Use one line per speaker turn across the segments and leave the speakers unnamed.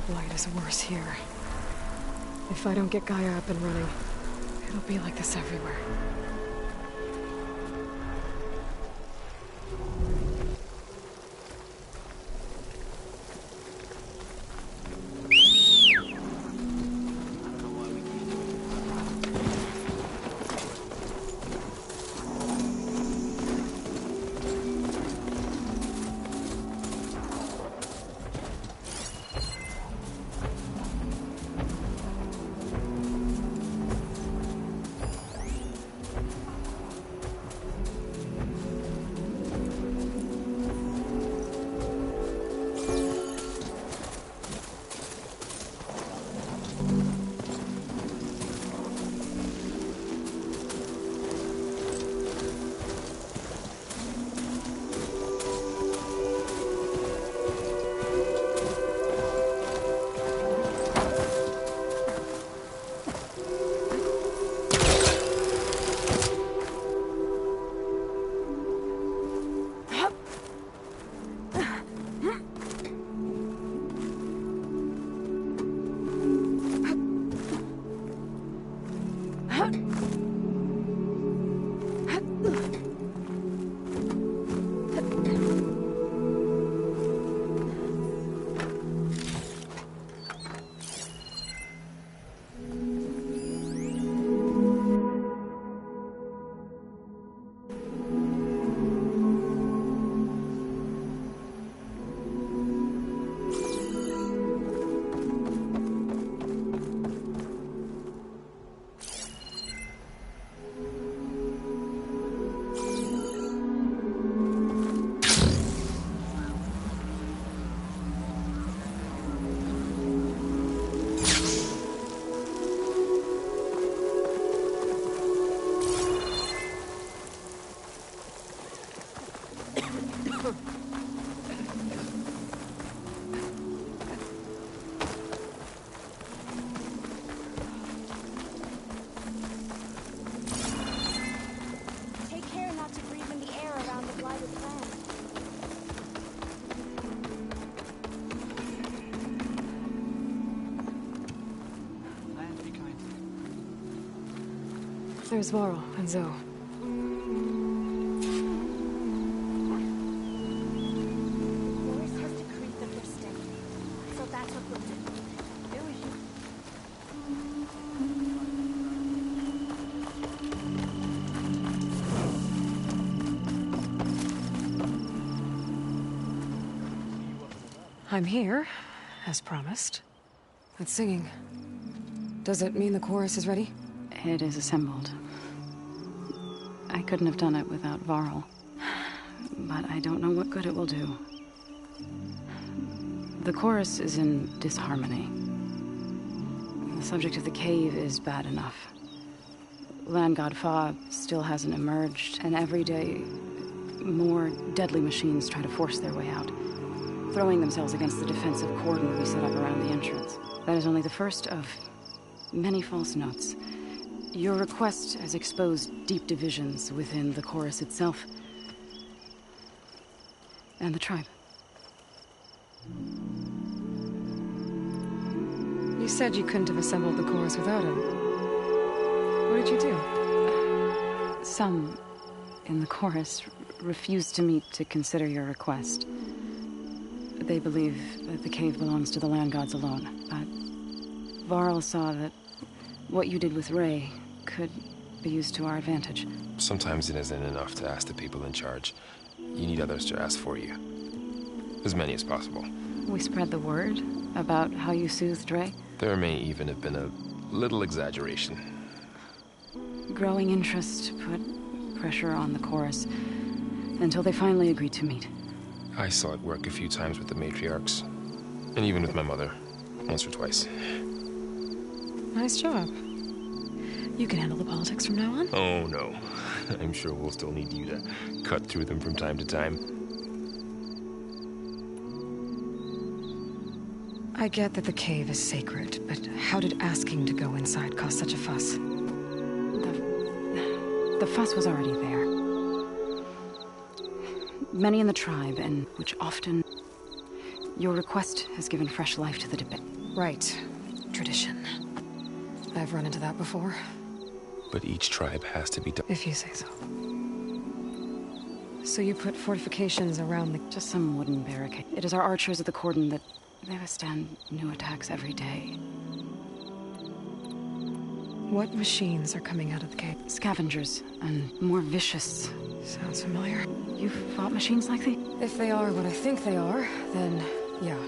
Light is worse here. If I don't get Gaia up and running, it'll be like this everywhere. There's Varl and Zoe.
Boris has decreed that they're staying, so that's what we'll do.
I'm here, as promised. It's singing. Does it mean the chorus is ready?
It is assembled. I couldn't have done it without Varl. But I don't know what good it will do. The chorus is in disharmony. The subject of the cave is bad enough. Land God Fa still hasn't emerged, and every day, more deadly machines try to force their way out, throwing themselves against the defensive cordon we set up around the entrance. That is only the first of many false notes. Your request has exposed deep divisions within the chorus itself and the tribe.
You said you couldn't have assembled the chorus without him. What did you do?
Some in the chorus refused to meet to consider your request. They believe that the cave belongs to the land gods alone, but Varl saw that what you did with Ray could be used to our advantage.
Sometimes it isn't enough to ask the people in charge. You need others to ask for you. As many as possible.
We spread the word about how you soothed Ray.
There may even have been a little exaggeration.
Growing interest put pressure on the chorus until they finally agreed to meet.
I saw it work a few times with the matriarchs. And even with my mother. Once or twice.
Nice job. You can handle the politics from now on?
Oh, no. I'm sure we'll still need you to cut through them from time to time.
I get that the cave is sacred, but how did asking to go inside cause such a fuss?
The fuss was already there. Many in the tribe, and which often... Your request has given fresh life to the debate.
Right. Tradition. I've run into that before.
But each tribe has to be done.
If you say so. So you put fortifications around the...
Just some wooden barricade. It is our archers of the cordon that they withstand new attacks every day.
What machines are coming out of the cave?
Scavengers, and more vicious.
Sounds familiar.
You've fought machines like these?
If they are what I think they are, then yeah.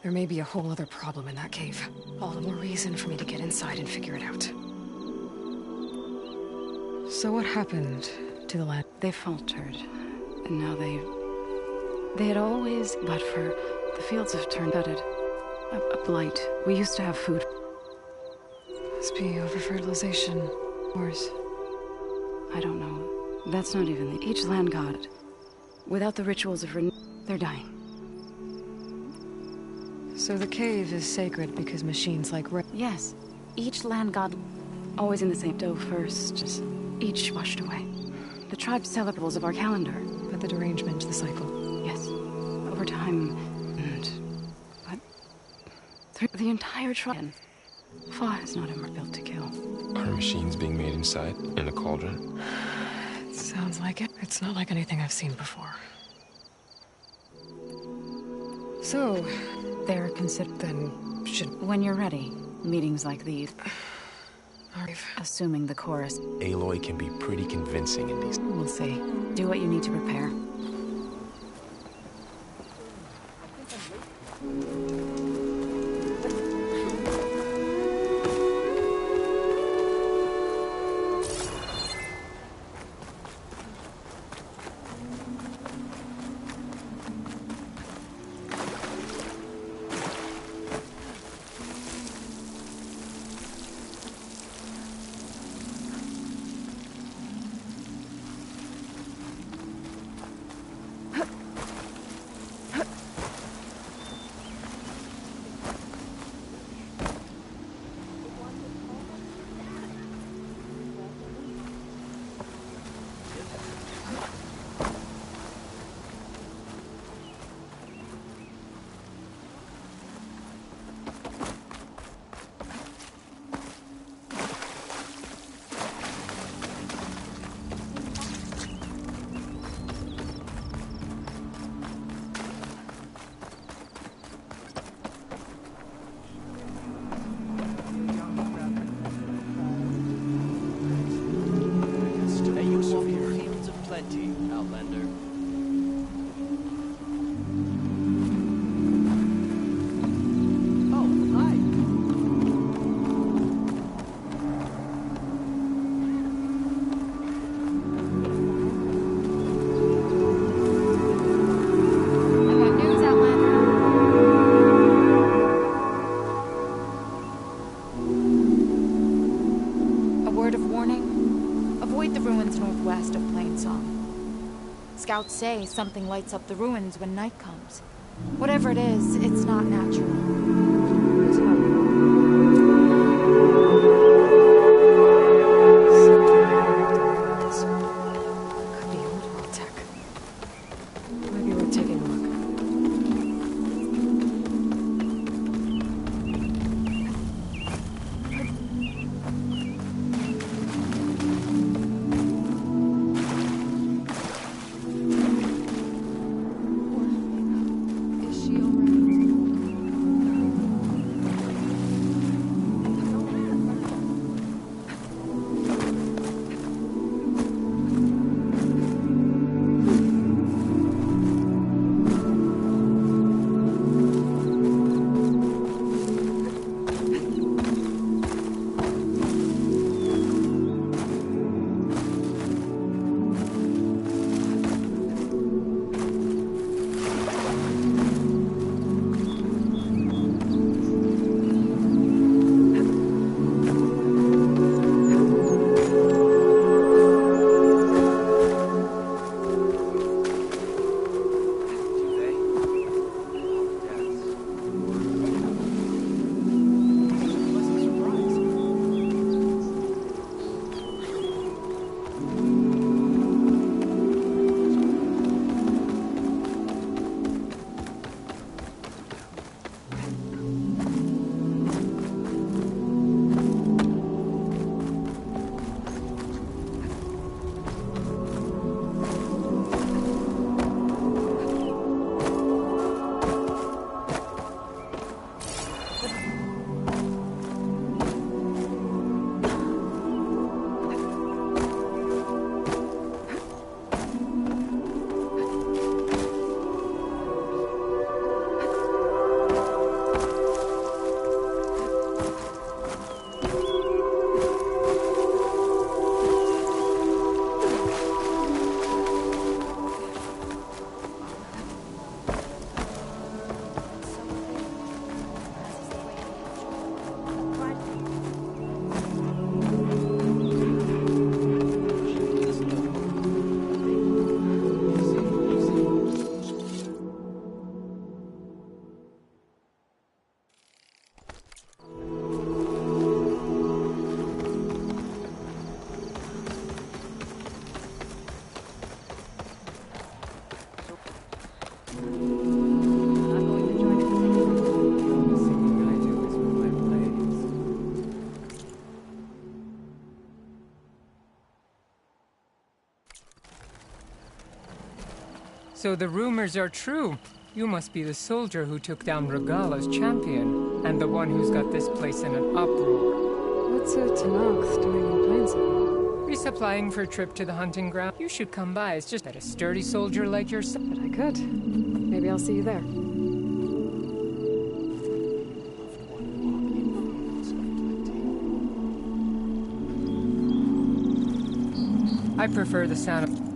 There may be a whole other problem in that cave. All the more reason for me to get inside and figure it out. So what happened to the land?
They faltered, and now they had always, but for the fields have turned gutted. A blight. We used to have food.
Must be over-fertilization. Wars.
I don't know. That's not even each land god. Without the rituals of they're dying.
So the cave is sacred because machines like
Yes. Each land god always in the same dough first, just each washed away. The tribe's celebrables of our calendar.
But the derangement, the cycle.
Yes. Over time, and... But... Through the entire tribe. Fa is not built to kill.
Are machines being made inside, in a cauldron?
It sounds like it. It's not like anything I've seen before. So...
They're considered...
Then... should...
When you're ready, meetings like these...
Alright.
Assuming the chorus...
Aloy can be pretty convincing in these...
We'll see. Do what you need to prepare.
Outlander. Oh, hi.
I got news, Outlander. A word of warning. Avoid the ruins northwest of Plainsong. Scouts say something lights up the ruins when night comes. Whatever it is, it's not natural.
Could be old world tech. Maybe worth taking a look.
Is she alright?
So the rumors are true. You must be the soldier who took down Regala's champion, and the one who's got this place in an uproar.
What's a Tenakth doing in Plainsong?
Resupplying for a trip to the hunting ground. You should come by. It's just that a sturdy soldier like yourself.
But I could. Maybe I'll see you there.
I prefer the sound of...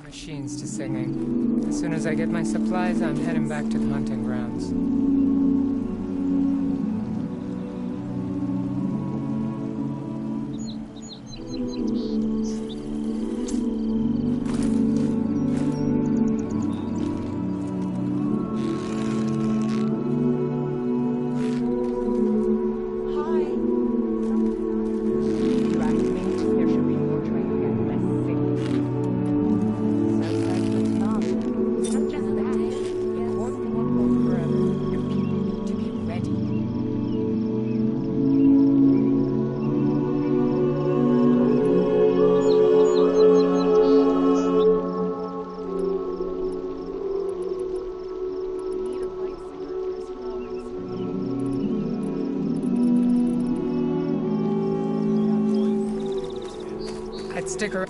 machines to singing. As soon as I get my supplies, I'm heading back to the hunting grounds. I'd stick around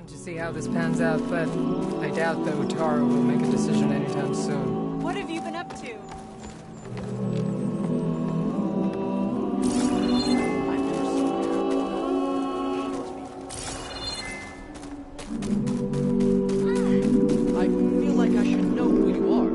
to see how this pans out, but I doubt that Utaru will make a decision anytime soon.
What have you been up to?
I feel like I should know who you are.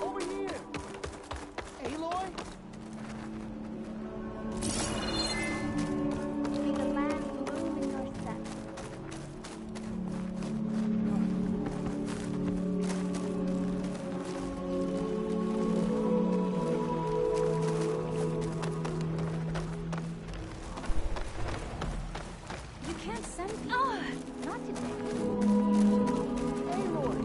Over here! Aloy?
May the land bloom in your steps. You can't send me. Not today. Aloy.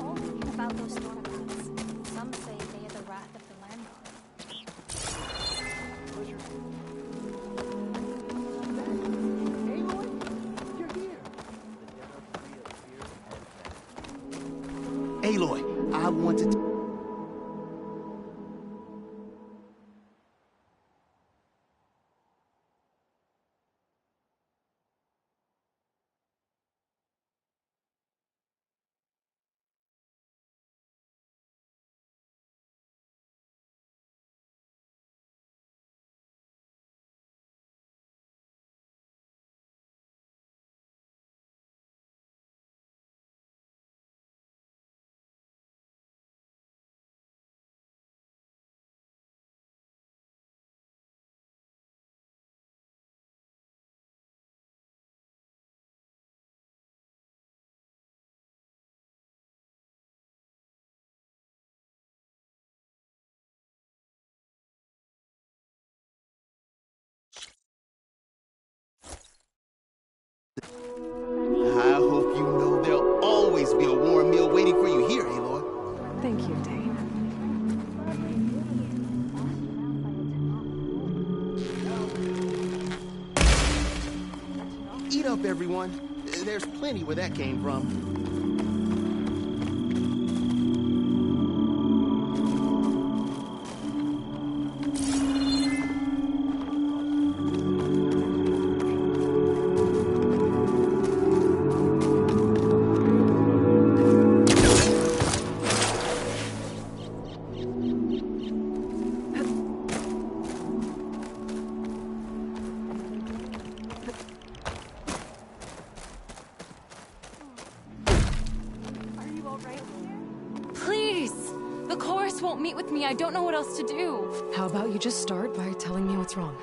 All thinking about those stormclouds. Some say they are the wrath of the land god.
Aloy? You're here! Aloy, I wanted to...
I hope you know there'll always be a warm meal waiting for you here, Aloy.
Thank you, Dane.
Eat up, everyone. There's plenty where that came from.
Please! The chorus won't meet with me. I don't know what else to do.
How about you just start by telling me what's wrong?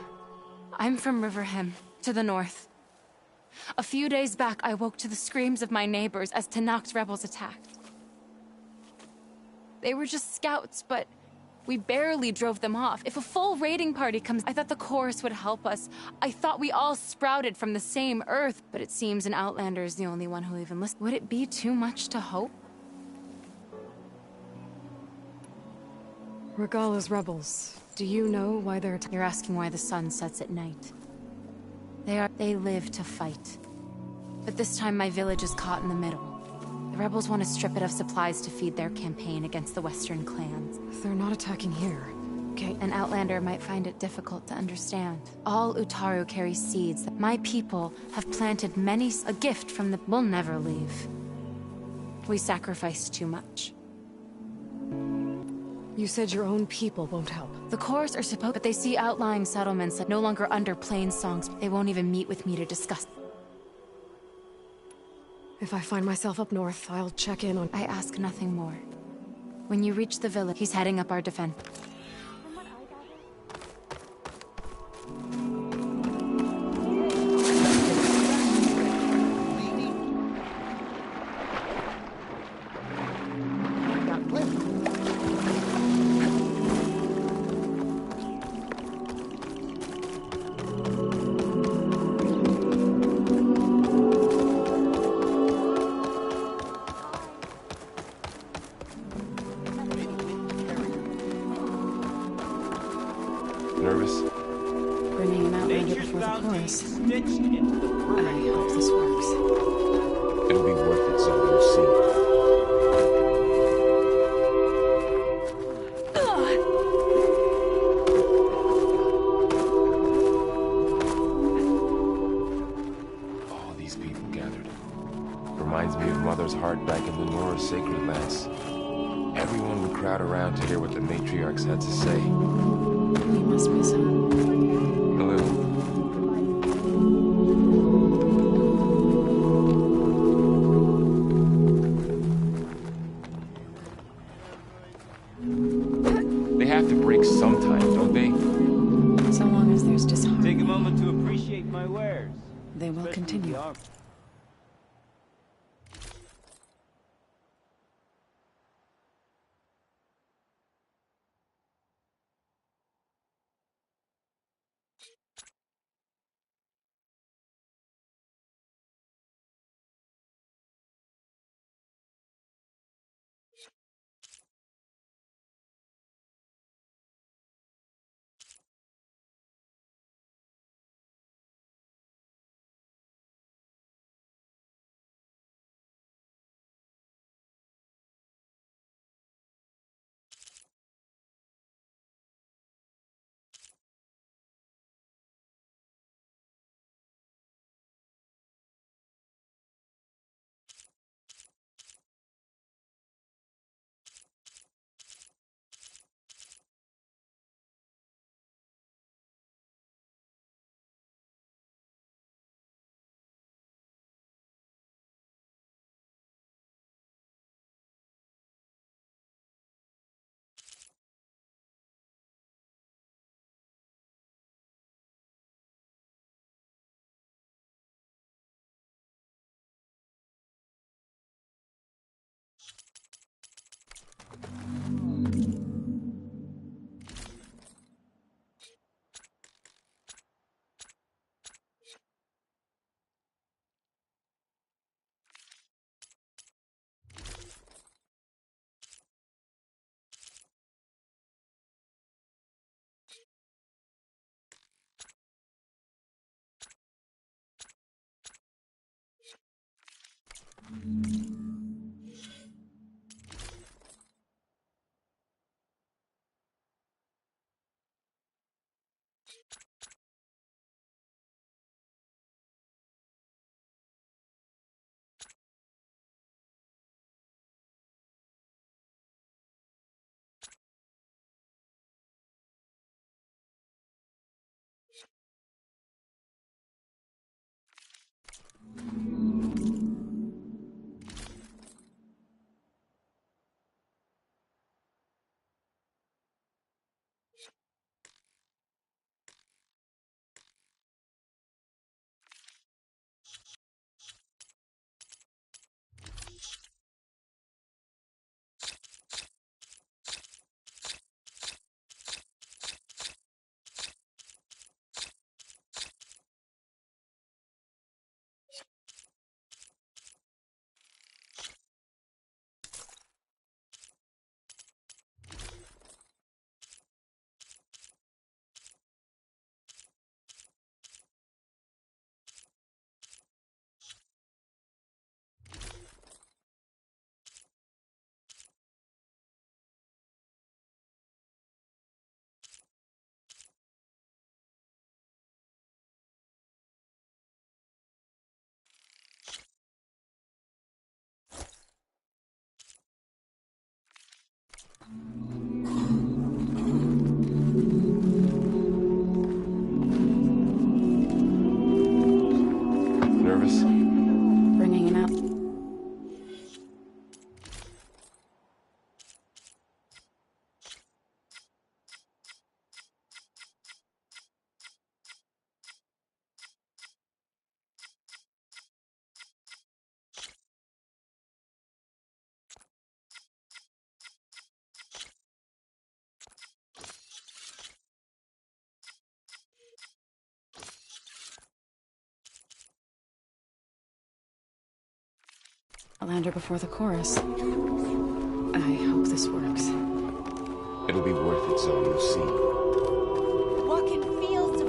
I'm from Riverhem, to the north. A few days back, I woke to the screams of my neighbors as Tanakh's rebels attacked. They were just scouts, but we barely drove them off. If a full raiding party comes, I thought the chorus would help us. I thought we all sprouted from the same earth, but it seems an outlander is the only one who'll even listen. Would it be too much to hope?
Regala's rebels. Do you know why they're
You're asking why the sun sets at night. They live to fight. But this time my village is caught in the middle. The rebels want to strip it of supplies to feed their campaign against the western clans.
They're not attacking here.
Okay, an outlander might find it difficult to understand. All Utaru carry seeds that my people have planted a gift from the... We'll never leave. We sacrifice too much.
You said your own people won't help.
The chorus are supposed, but they see outlying settlements that no longer under Plainsongs. They won't even meet with me to discuss.
If I find myself up north, I'll check in on...
I ask nothing more. When you reach the village, he's heading up our defense.
Got plenty.
Nervous?
Bringing an outlander
Nature's
before the
bounty
chorus.
stitched into the
I
perimeter.
hope this works.
It'll be worth it, so you'll see. All these people gathered. Reminds me of Mother's heart back in Lenora's sacred lands. Everyone would crowd around to hear what the matriarchs had to say.
We must miss him.
A little. They have to break sometime, don't they?
So long as there's disharmony,
Take a moment to appreciate my wares.
they will
Especially
continue.
the armor.
Nervous?
Bringing him out. A lander before the chorus. I hope this works.
It'll be worth it, Zoe, you'll see.
Walking fields of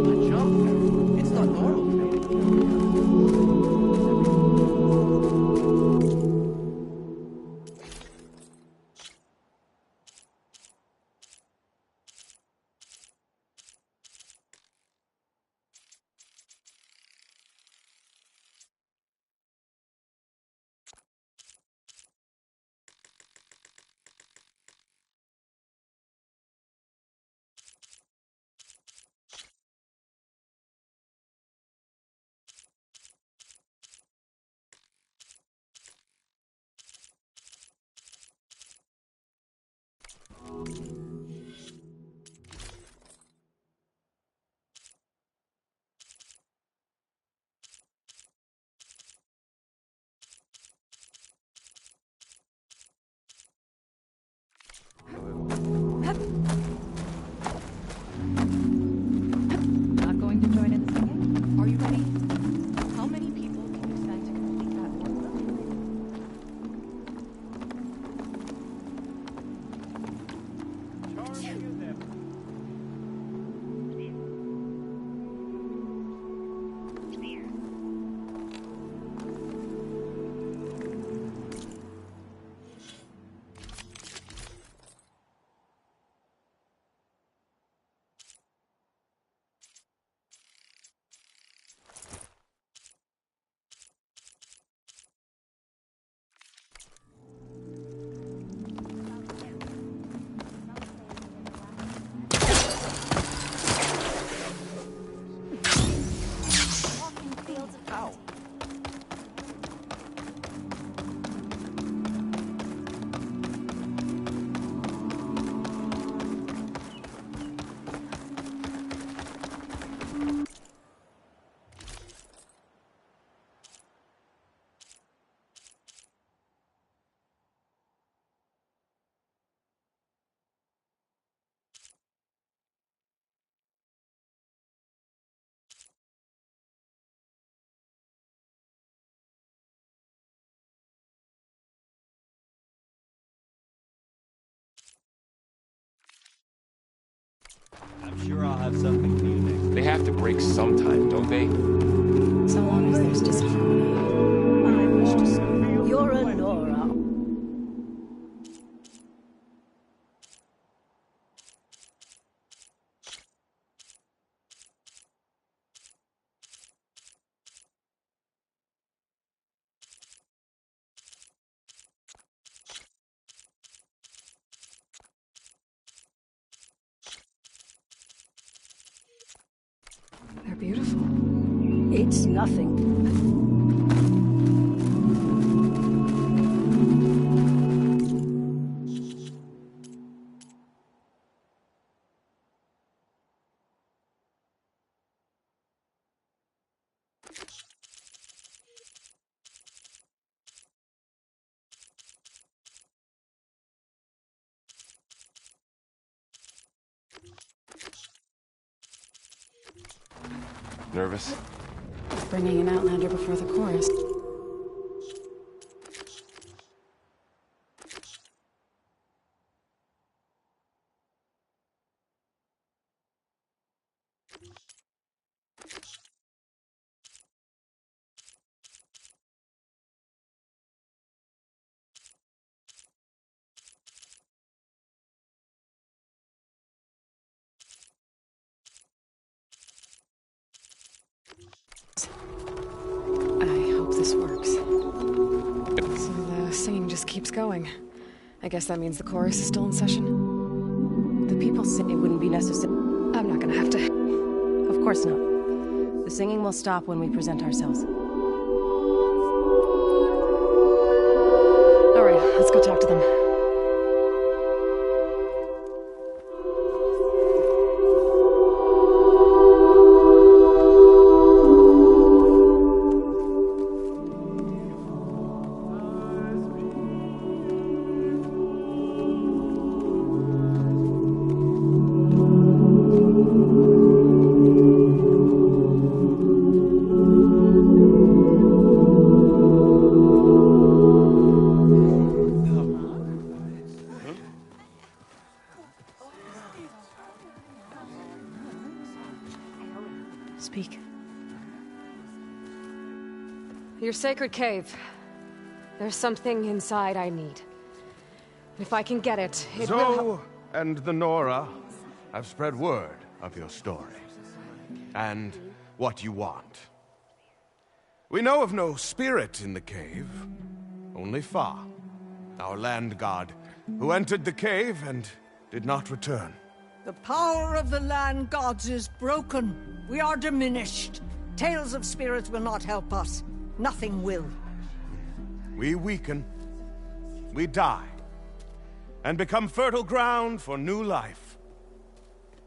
A jump. It's not normal.
not going to join in the singing. Are you ready? How many people can you send to complete that workload? Walking fields of
Ow.
I'm sure I'll have something for you next.
They have to break sometime, don't they?
So long as there's disharmony.
I wish to say you're a Nora.
They're beautiful.
It's nothing.
Nervous?
Bringing an outlander before the chorus. I hope
this works. So the singing just keeps going. I guess that means the chorus is still in session.
The people say it wouldn't be necessary.
I'm not gonna have to...
Of course not. The singing will stop when we present ourselves.
Alright, let's go talk to them.
Speak.
Your sacred cave. There's something inside I need. If I can get it, it will...
Zoe and the Nora have spread word of your story. And what you want. We know of no spirit in the cave. Only Fa, our land god, who entered the cave and did not return.
The power of the land gods is broken. We are diminished. Tales of spirits will not help us. Nothing will.
We weaken. We die. And become fertile ground for new life.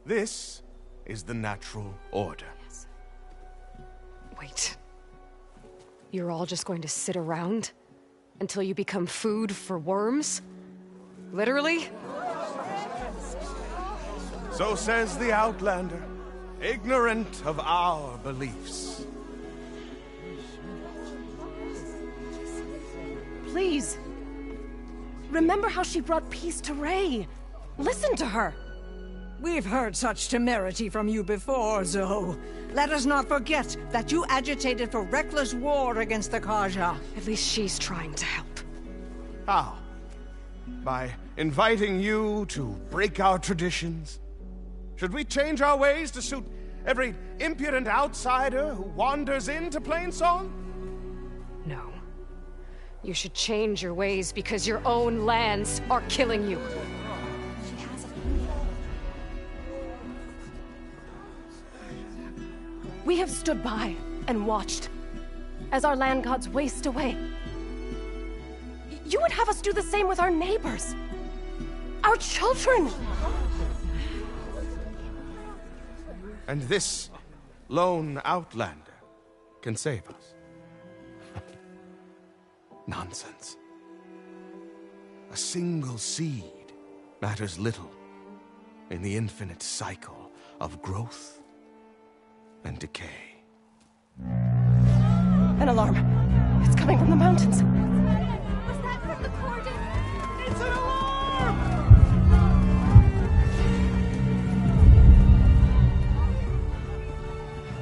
This is the natural order.
Wait. You're all just going to sit around until you become food for worms? Literally?
So says the Outlander, ignorant of our beliefs.
Please. Remember how she brought peace to Ray. Listen to her.
We've heard such temerity from you before, Zoe. Let us not forget that you agitated for reckless war against the Kaja.
At least she's trying to help.
How? By inviting you to break our traditions? Should we change our ways to suit every impudent outsider who wanders into Plainsong?
No. You should change your ways because your own lands are killing you.
We have stood by and watched as our land gods waste away. You would have us do the same with our neighbors, our children.
And this lone outlander can save us. Nonsense. A single seed matters little in the infinite cycle of growth and decay.
An alarm. It's coming from the mountains.
Was that from the cordon?
It's an alarm!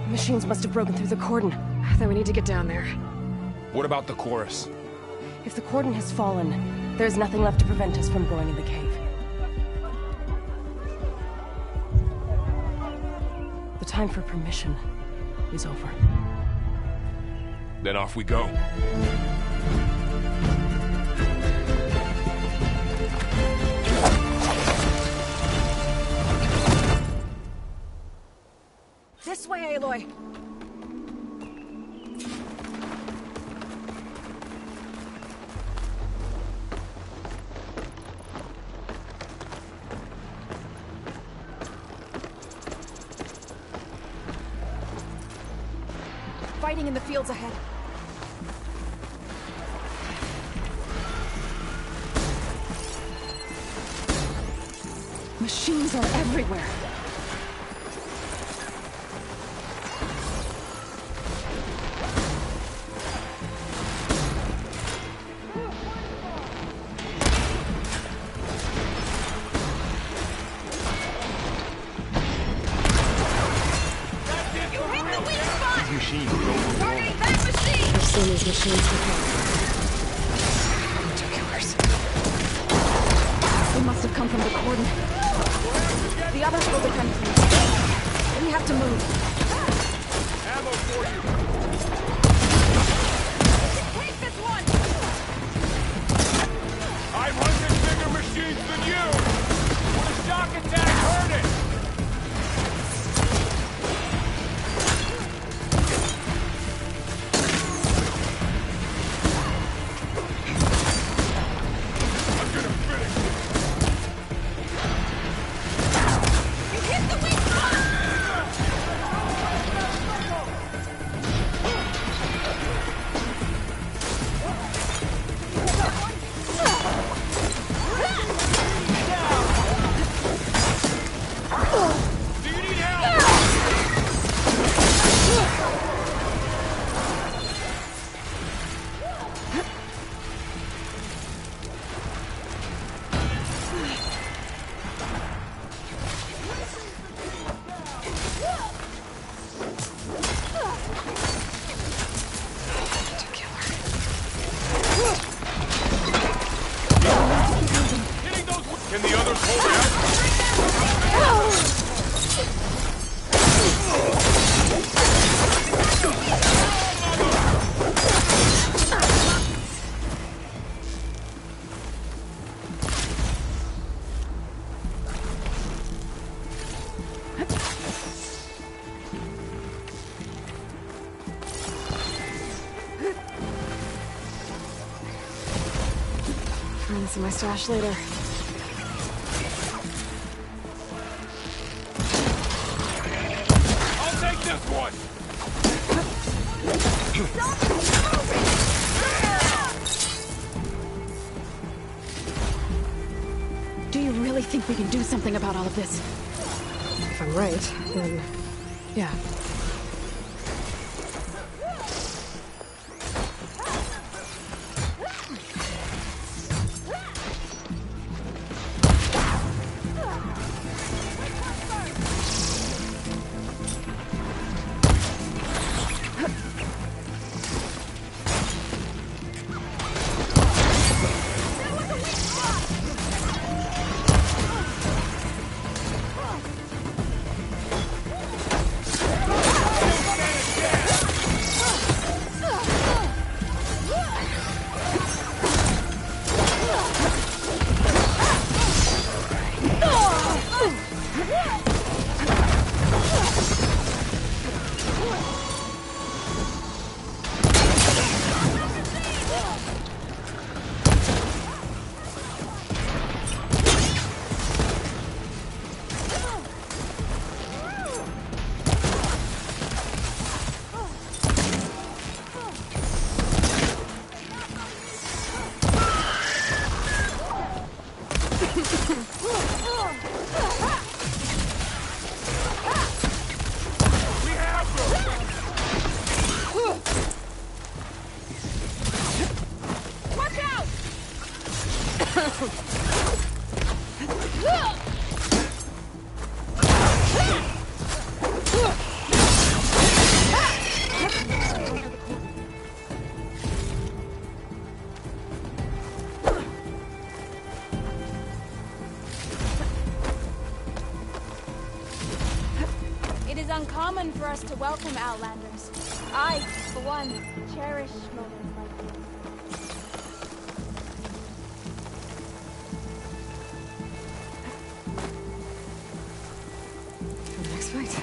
Machines must have broken through the cordon.
Then we need to get down there.
What about the chorus?
If the cordon has fallen, there's nothing left to prevent us from going in the cave. The time for permission is over.
Then off we go.
This way, Aloy.
Fighting in the fields ahead.
Machines are everywhere. I've seen these machines before. Winter killers. They must have come from the cordon. The others will defend me. We have to move.
Ammo for you!
Find this in my stash later.
I'll take this one!
Do you really think we can do something about all of this?
If I'm right, then... yeah.
Uncommon for us to welcome Outlanders. I, for one, cherish moments like this.
Next fight.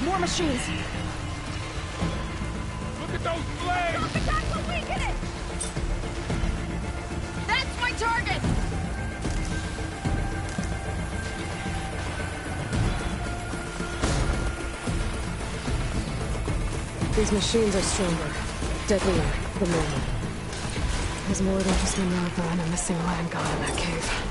More machines!
Look at those flames!
Attack will weaken it! That's my target!
These machines are stronger, deadlier than normal. There's more than just Minerva and a missing land god in that cave.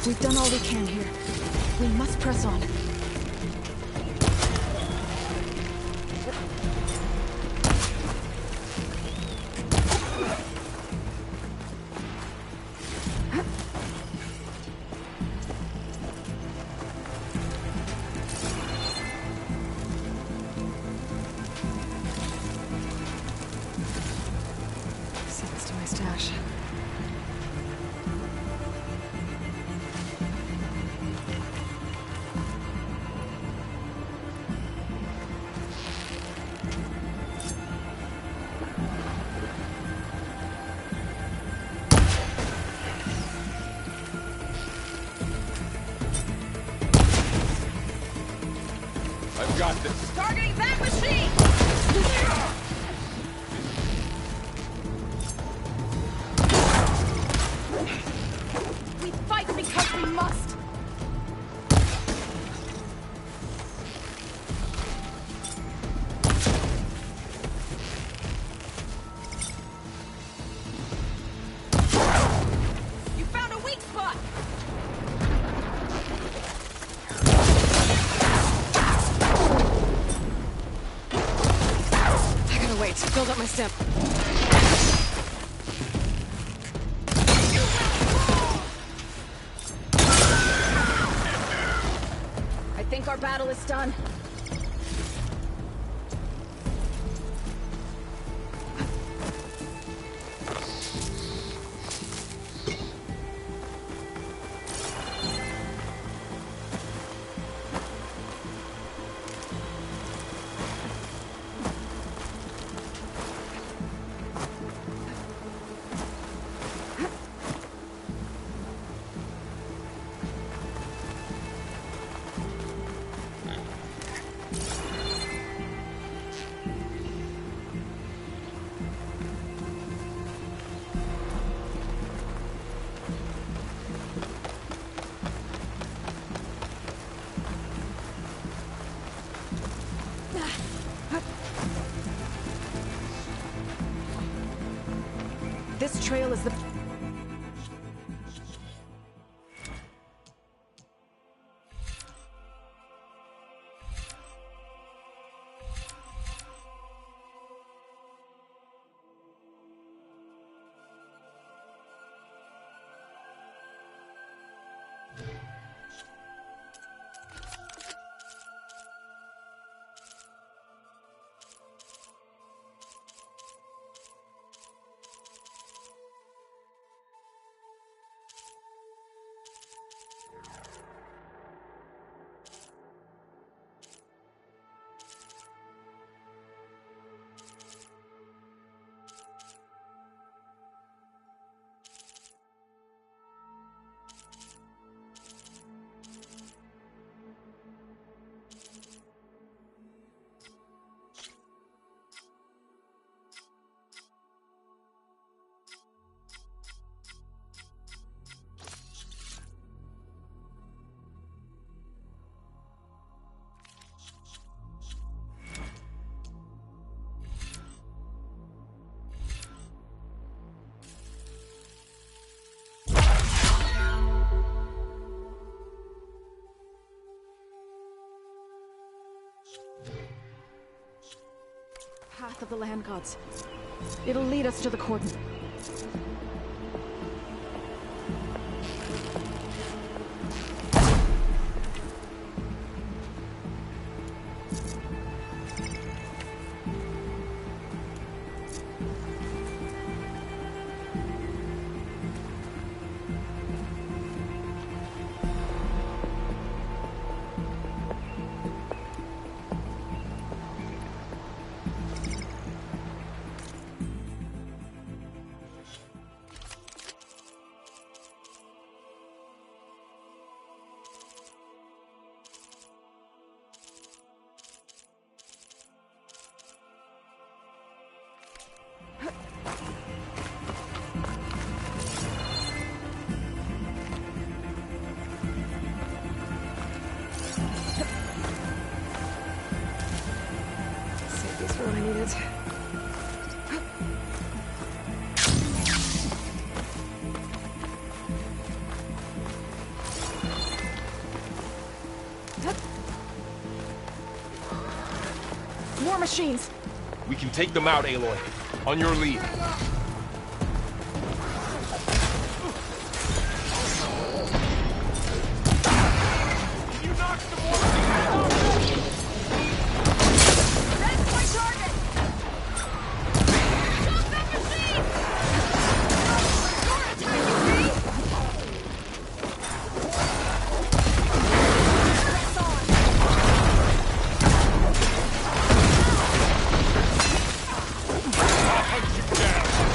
We've done all we can here. We must press on.
Send this to my stash.
I've got this.
Targeting that machine! We fight because we must! You found a weak spot!
I gotta wait. Build up my stamp.
I think our battle is done. This trail is the... Path of the Land Gods. It'll lead us to the cordon. More machines!
We can take them out, Aloy. On your lead.
I'll hunt you down!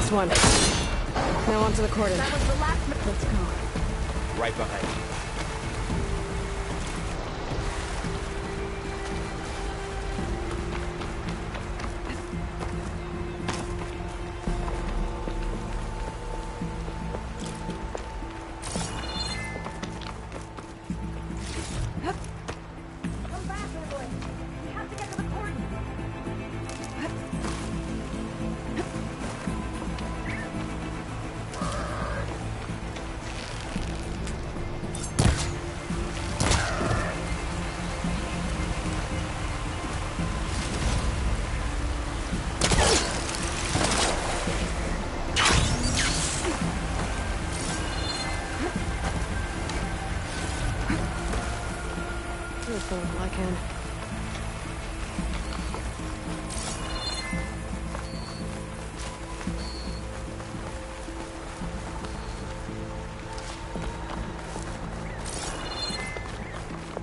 First one. Now onto the cordon.
That was the last.
Let's go.
Right behind you.
I can.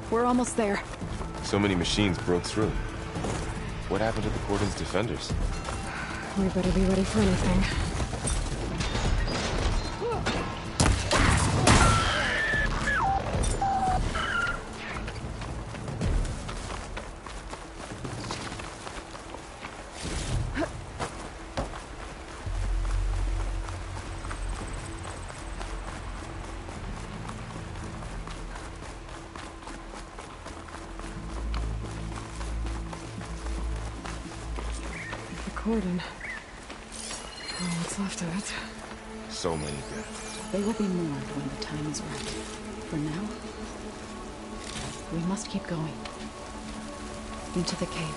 We're almost there.
So many machines broke through. What happened to the Cordon's defenders?
We better be ready for anything. Cordon. Oh, what's left of it?
So many dead.
They will be mourned when the time is right. For now, we must keep going. Into the cave.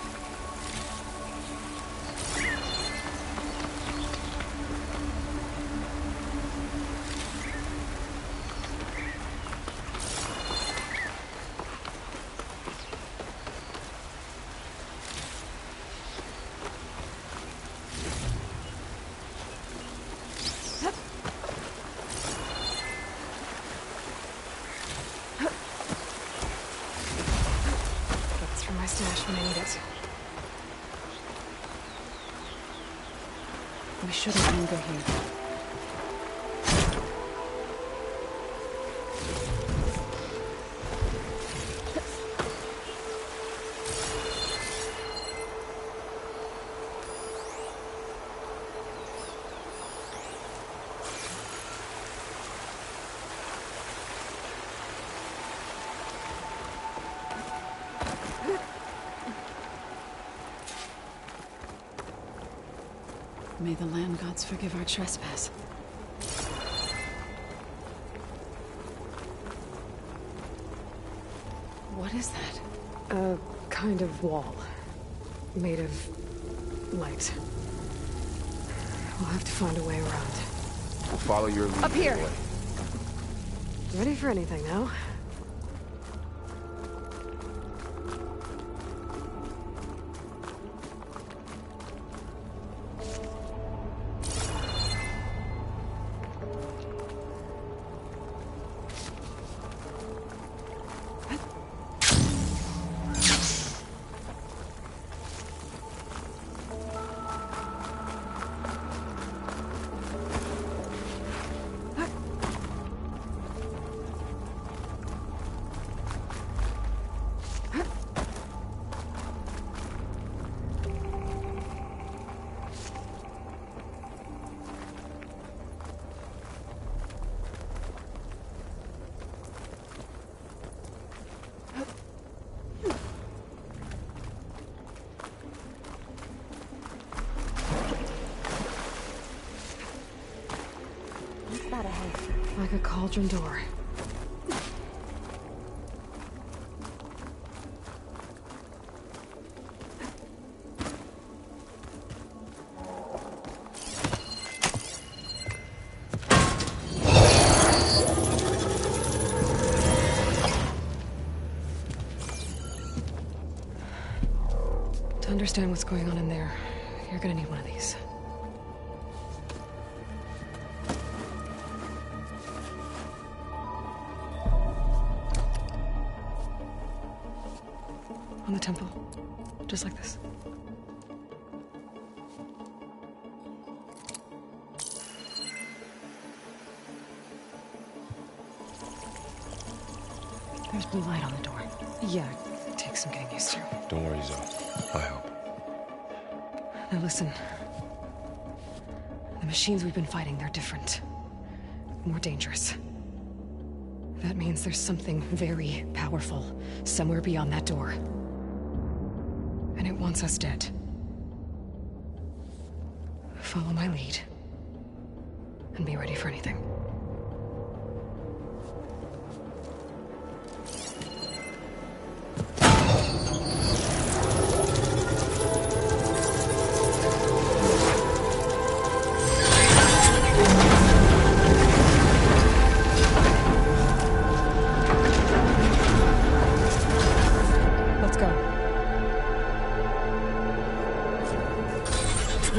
We shouldn't linger here. May the land gods forgive our trespass. What is that?
A kind of wall. Made of light. We'll have to find a way around.
We'll follow your lead.
Up here.
Anyway.
Ready for anything now? Like a cauldron door. To understand what's going on in there, you're gonna need one of these. On the temple. Just like this.
There's blue light on the door.
Yeah, it takes some getting used to.
Don't worry, Zoe. I'll help.
Now listen. The machines we've been fighting, they're different. More dangerous. That means there's something very powerful somewhere beyond that door. And it wants us dead. Follow my lead. And be ready for anything.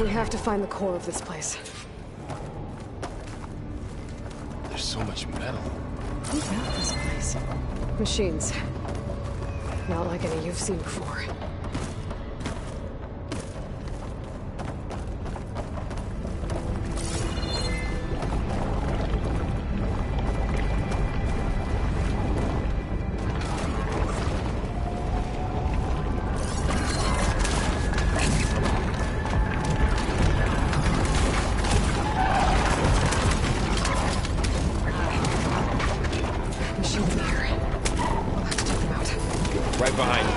We have to find the core of this place.
There's so much metal.
Who built this place? Machines. Not like any you've seen before.
Right behind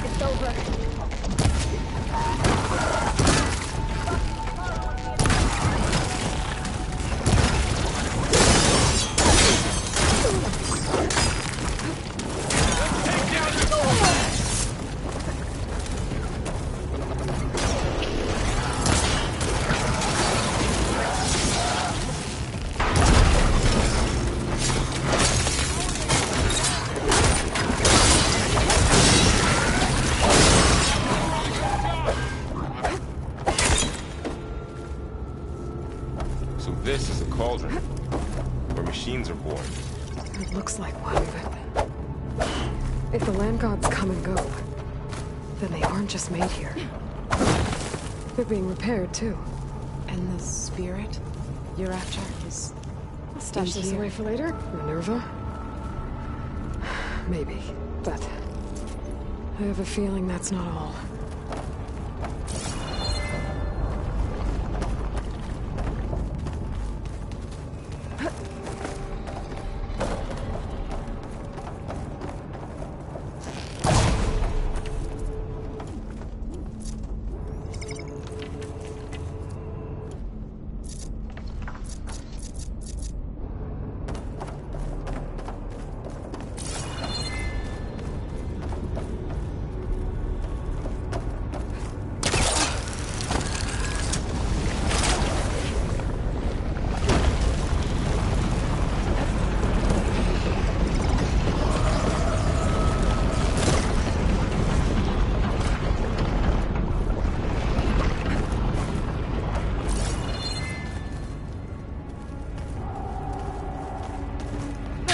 It's over.
So this is a cauldron, where machines are born.
It looks like one, but... if the land gods come and go, then they aren't just made here. They're being repaired, too.
And the spirit you're after is...
I'll stash this away for later. Minerva? Maybe, but... I have a feeling that's not all.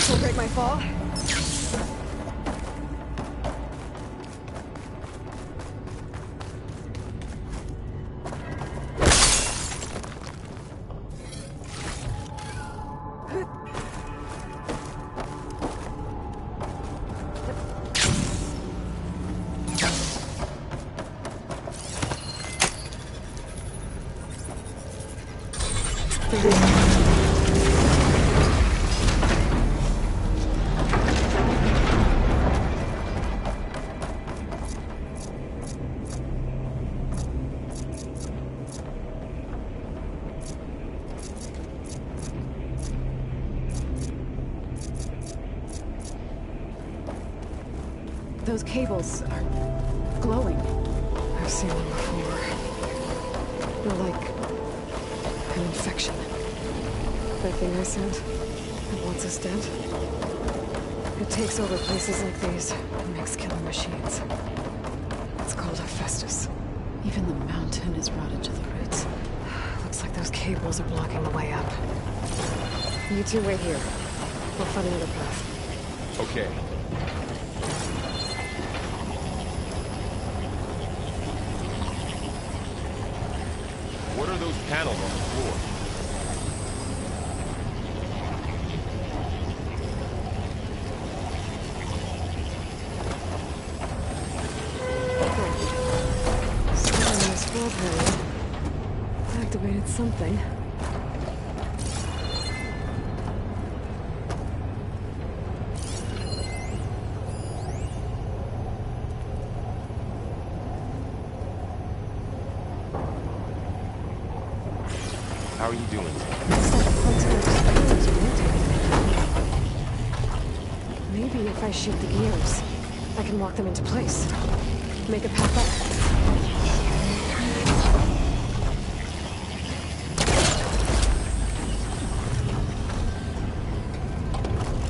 Will break my fall.
Those cables are glowing.
I've seen them before. They're like an infection. That thing I sent, it wants us dead. It takes over places like these and makes killer machines. It's called Hephaestus.
Even the mountain is rotted to the roots.
Looks like those cables are blocking the way up. You two wait here. We'll find another path.
Okay. panels on the floor.
Someone in this floor panel activated something.
How are you doing?
Maybe if I shoot the gears, I can lock them into place. Make a path up.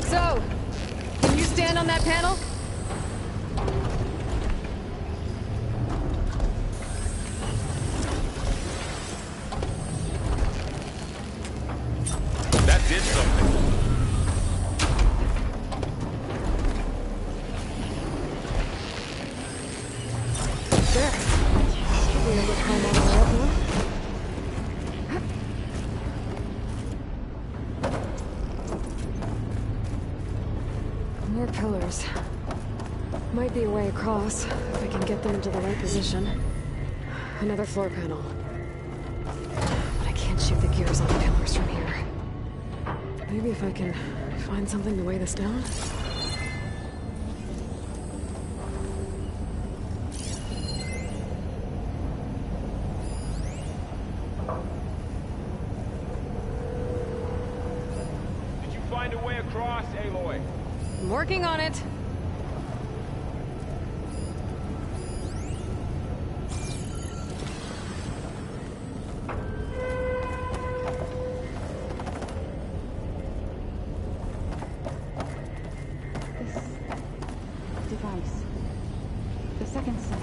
So, can you stand on that panel?
That did something.
There. Should be able to climb all the way up now. More pillars. Might be a way across, if I can get them into the right position. Another floor panel. But I can't shoot the gears on the pillars from here. Maybe if I can find something to weigh this down?
Did you find a way across, Aloy?
I'm working on it.
Device. The second sight.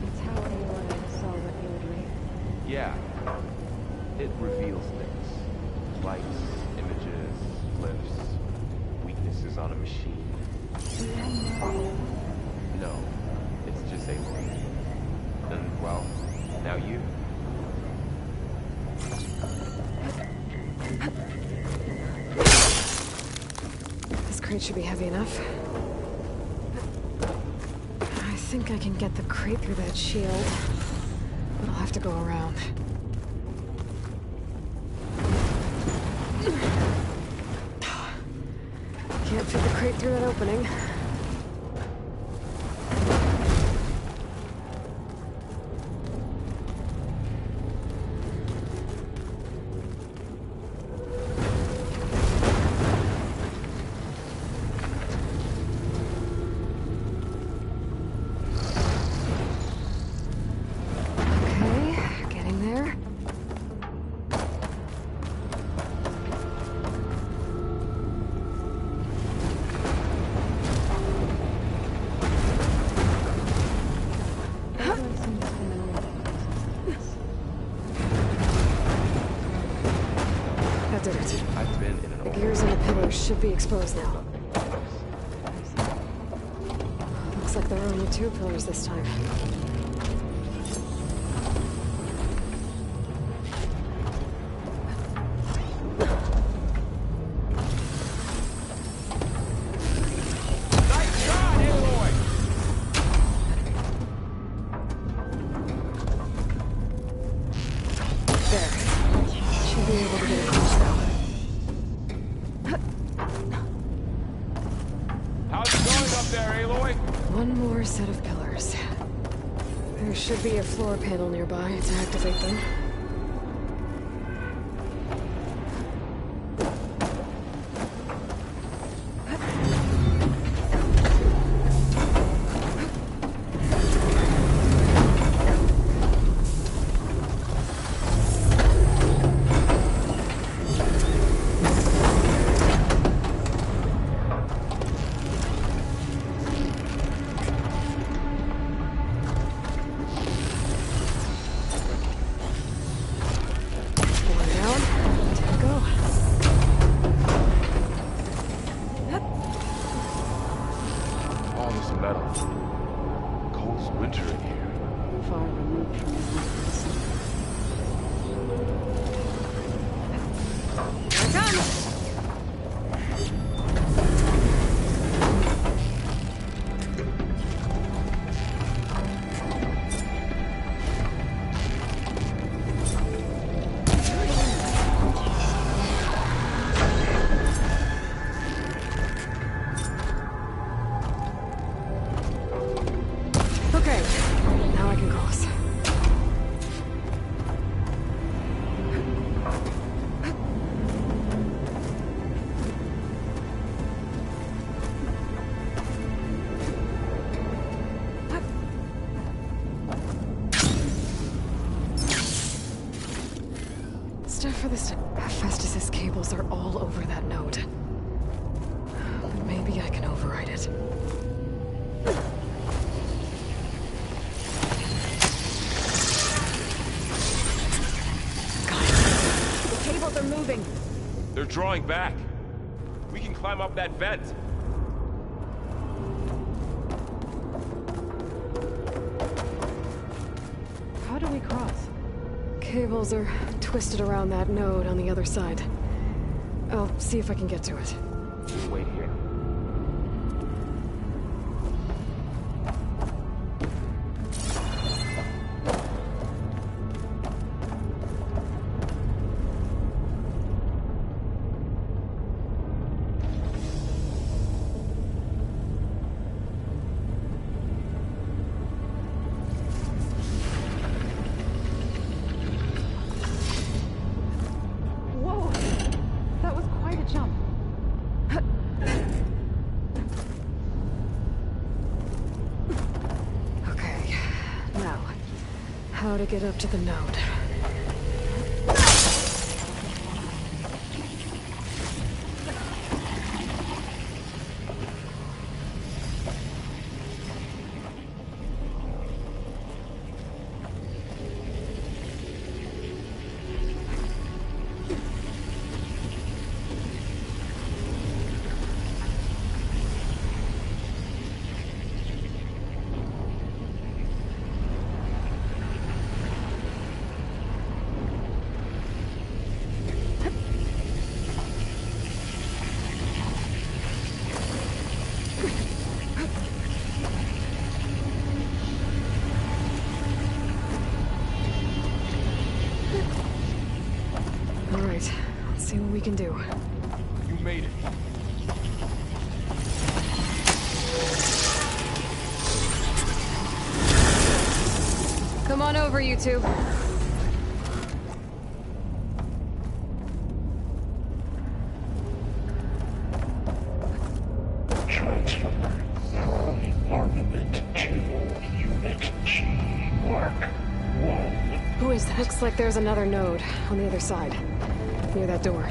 It's how Aloy saw what you would read.
Yeah. It reveals things. Lights, images, glyphs, weaknesses on a machine. No. It's just Aloy. And, well, now you.
This crate should be heavy enough. I think I can get the crate through that shield, but I'll have to go around. Can't fit the crate through that opening. Okay, getting there. That did it.
I've been in an
The gears and the pillars should be exposed now. Looks like there are only 2 pillars this time.
Nice shot, Aloy!
There. Should be able to get across now.
How's it going up there, Aloy?
One more set of pillars. There should be a floor panel nearby to activate them. One down. Time to go.
All this metal. Cold's winter in here.
Far removed from the
Here it comes! Okay, now I can cross. Stuff for this. Hephaestus's cables are all over that node. But maybe I can override it.
The cables are moving.
They're drawing back. We can climb up that vent.
How do we cross?
Cables are twisted around that node on the other side. I'll see if I can get to it.
Wait here.
Whoa! That was quite a jump.
Okay, now, how to get up to the node. All right, let's see what we can do.
You made it.
Come on over, you two.
Transfer from armament to Unit G Mark 1.
Who is that? Looks like there's another node on the other side, near that door.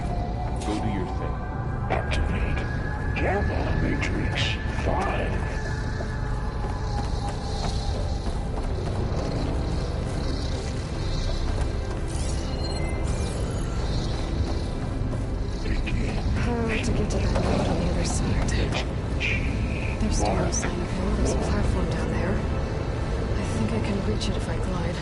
Go do your thing.
Activate Gamma Matrix 5.
How to get to that node on the other side? There's still no sign of him. There's a platform down there. I think I can reach it if I glide.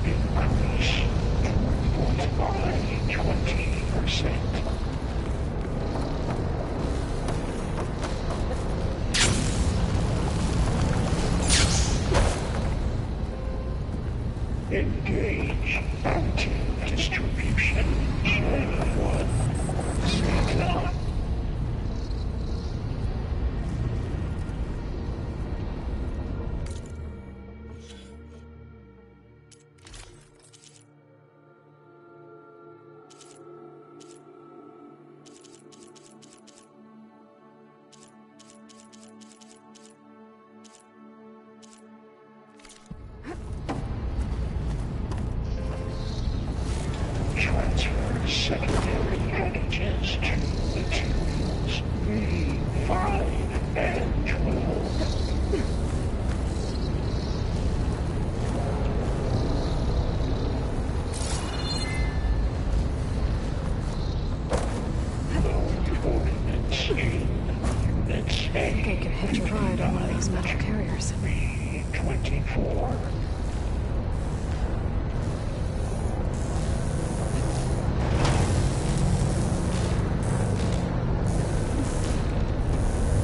Increase throughput by 20%. Engage anti-distribution J1. Signal. Transfer second
I think I can hitch a ride on one of these metal carriers.
B-24.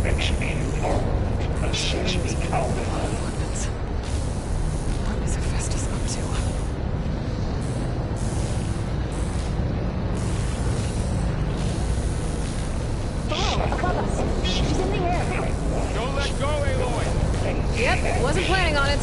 Execute all. Assess me counted.
Weapons. What is Hephaestus up to?
Above us. She's in the air.
Don't let go, Aloy!
Yep, wasn't planning on it.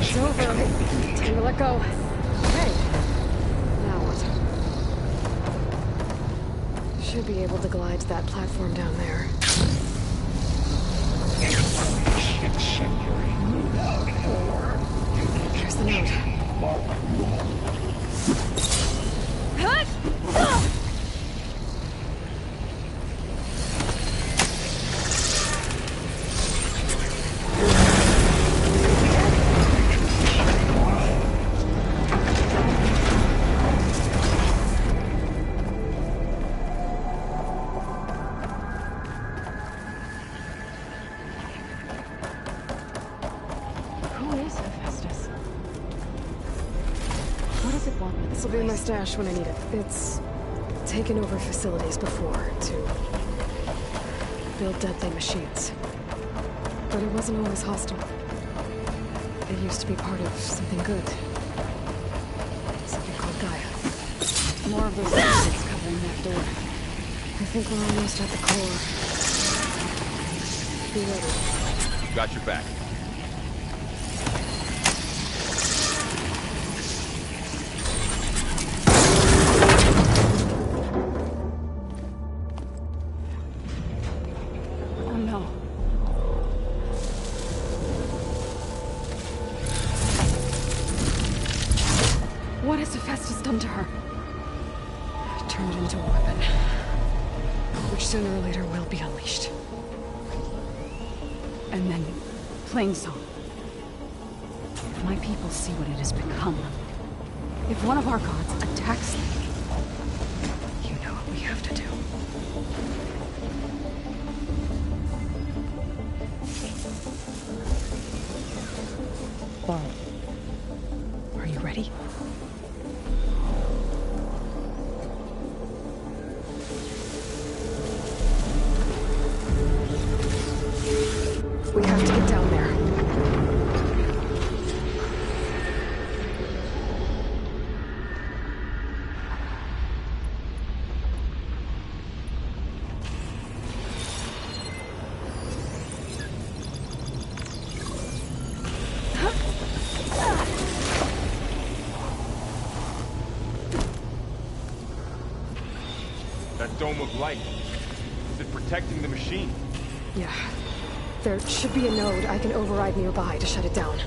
It's over. Time to let go. Okay. Now what? Should be able to glide to that platform down there. Here's the note. This'll be my stash when I need it. It's taken over facilities before to build deadly machines. But it wasn't always hostile. It used to be part of something good. Something called Gaia.
More of those things covering that door.
I think we're almost at the core. Be ready.
Got your back.
What has Hephaestus done to her? Turned into a weapon, which sooner or later will be unleashed.
And then, Plain Song. If my people see what it has become, if one of our gods attacks them,
you know what we have to do. Are you ready? We have to get down there.
That dome of light. Is it protecting the machine?
Yeah. There should be a node I can override nearby to shut it down.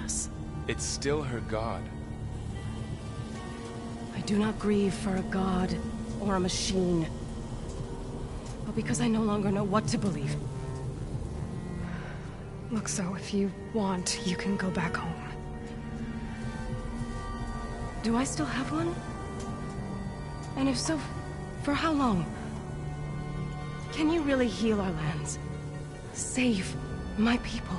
us.
It's still her god.
I do not grieve for a god or a machine, but because I no longer know what to believe.
Look, so if you want, you can go back home.
Do I still have one? And if so, for how long? Can you really heal our lands? Save my people?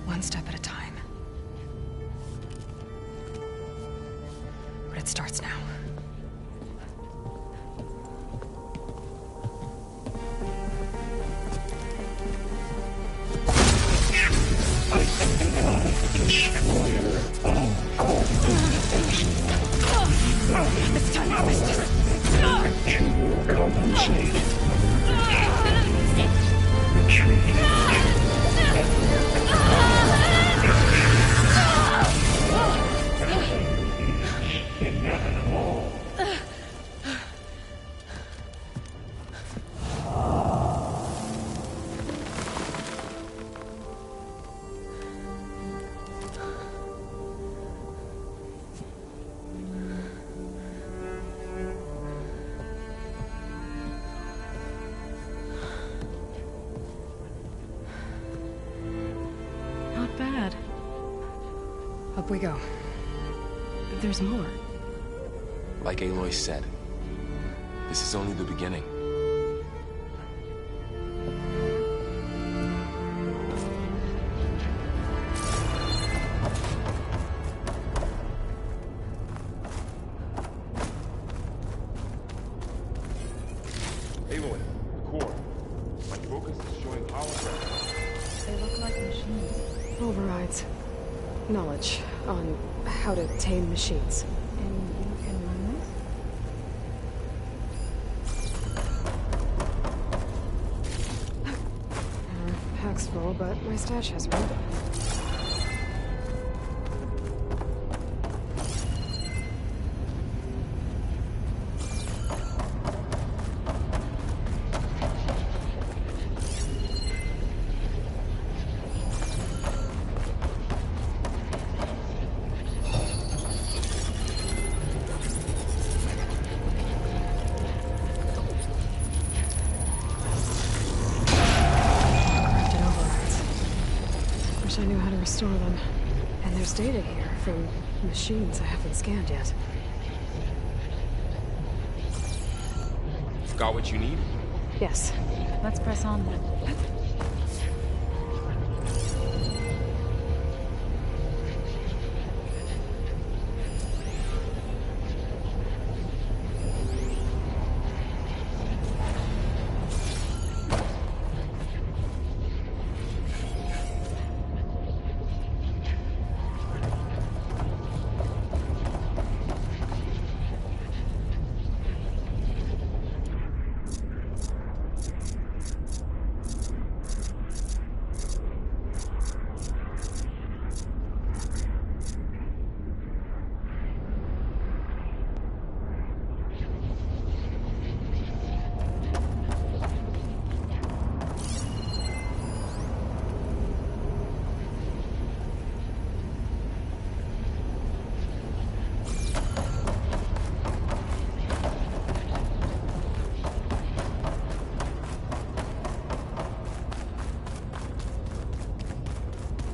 One step at a time. But it starts now.
It's time to finish this.
To compensate. Retreat. Inevitable.
Not bad.
Up we go.
There's more.
Like Aloy said, this is only the beginning. Aloy, the core. My focus is showing holograms.
They look like machines.
Overrides. Knowledge on how to tame machines.
And you can run this?
Pack's full, but my stash has room. I knew how to restore them. And there's data here from machines I haven't scanned yet.
Got what you need?
Yes.
Let's press on then.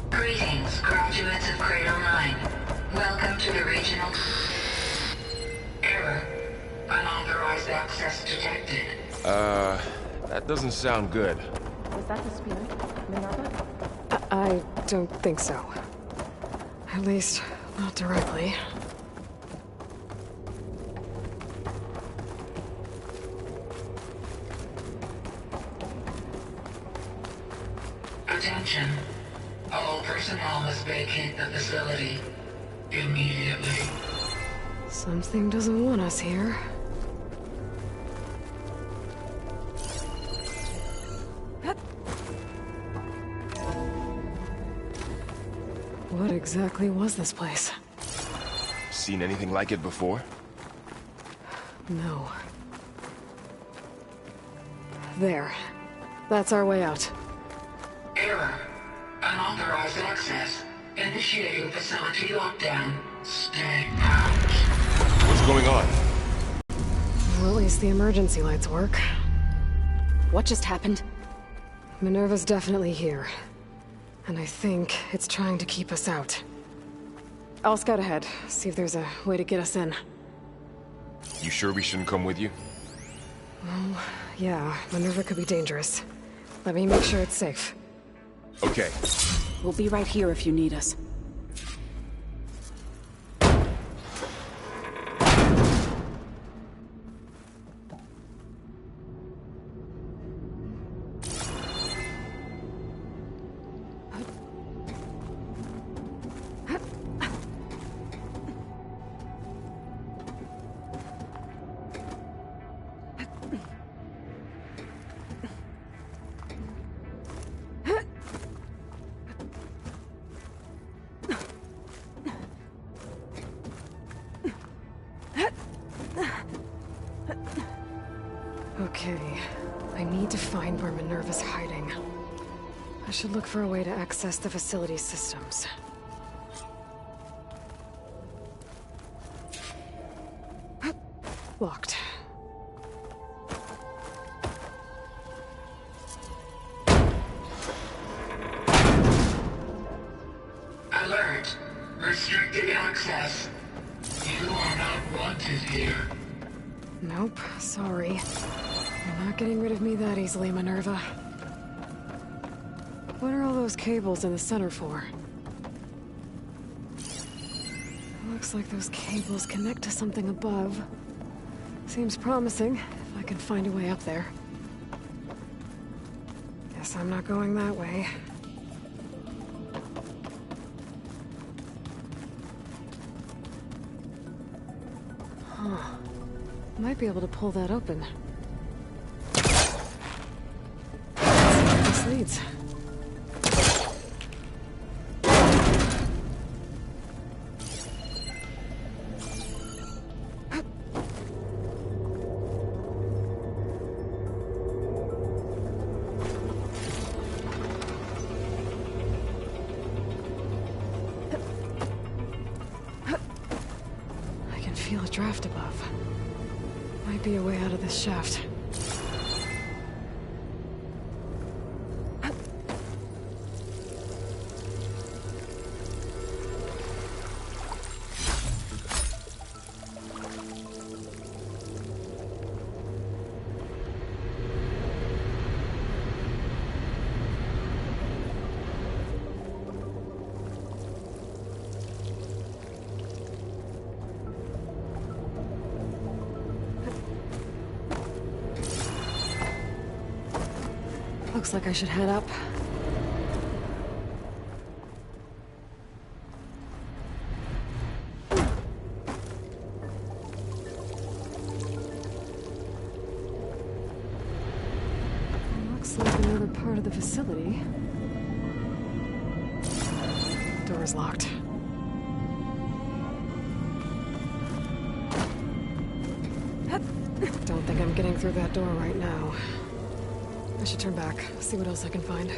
Greetings, graduates of Cradle 9. Welcome to the regional... Error. Unauthorized access detected.
That doesn't sound good.
Was that the spirit, Minerva?
I don't think so. At least, not directly.
Attention. All personnel must vacate the facility immediately.
Something doesn't want us here. What exactly was this place?
Seen anything like it before?
No. There. That's our way out.
Error. Unauthorized access. Initiating facility lockdown. Stay out.
What's going on?
Well, at least the emergency lights work.
What just happened?
Minerva's definitely here. And I think it's trying to keep us out. I'll scout ahead, see if there's a way to get us in.
You sure we shouldn't come with you?
Well, yeah, Minerva could be dangerous. Let me make sure it's safe.
Okay.
We'll be right here if you need us.
Okay, I need to find where Minerva's hiding. I should look for a way to access the facility systems. Locked.
Alert. Restricted access. You are not wanted here.
Nope, sorry. You're not getting rid of me that easily, Minerva. What are all those cables in the center for? Looks like those cables connect to something above. Seems promising, if I can find a way up there. Guess I'm not going that way. Huh. Might be able to pull that open. This leads. I can feel a draft above. Might be a way out of this shaft. Looks like I should head up. Looks like another part of the facility. Door's locked. Don't think I'm getting through that door right now. I should turn back, see what else I can find.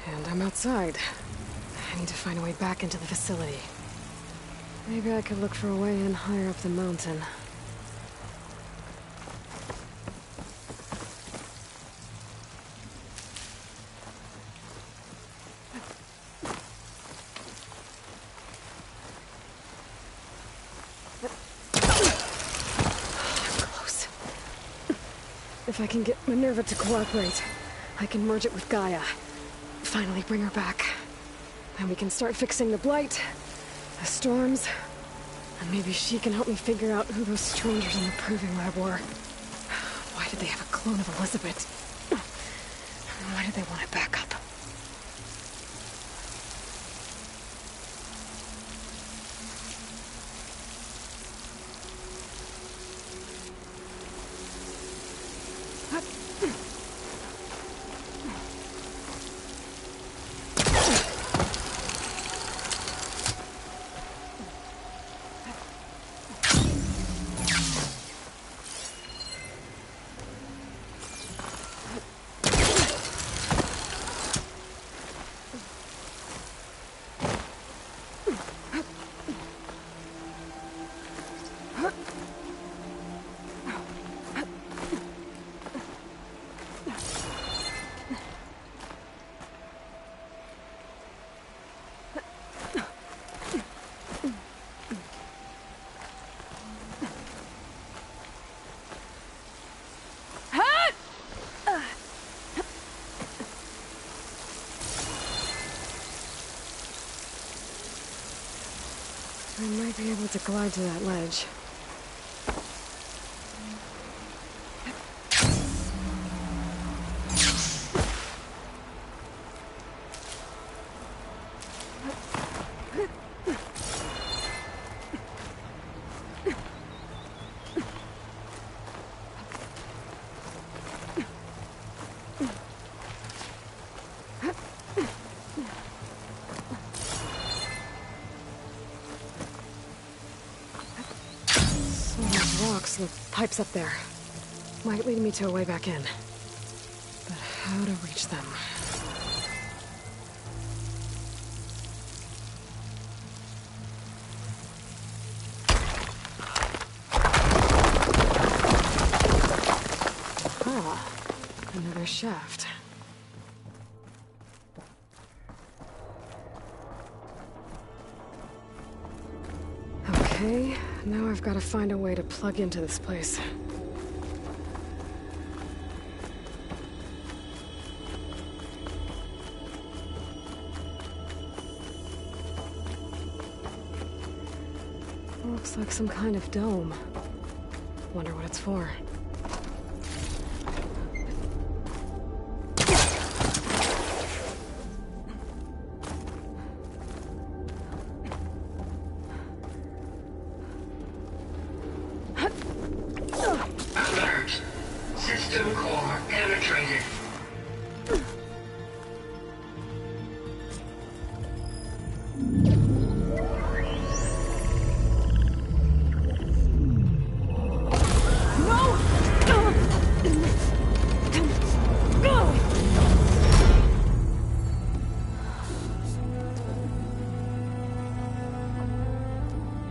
And I'm outside. I need to find a way back into the facility. Maybe I could look for a way in higher up the mountain. If I can get Minerva to cooperate, I can merge it with Gaia. Finally bring her back. Then we can start fixing the Blight, the storms, and maybe she can help me figure out who those strangers in the Proving Lab were. Why did they have a clone of Elizabeth? Why did they want it back up? I might be able to glide to that ledge. The pipes up there might lead me to a way back in. But how to reach them? Ah, another shaft. Okay, now I've got to find a way to plug into this place. Looks like some kind of dome. Wonder what it's for.
Alert! System core penetrated.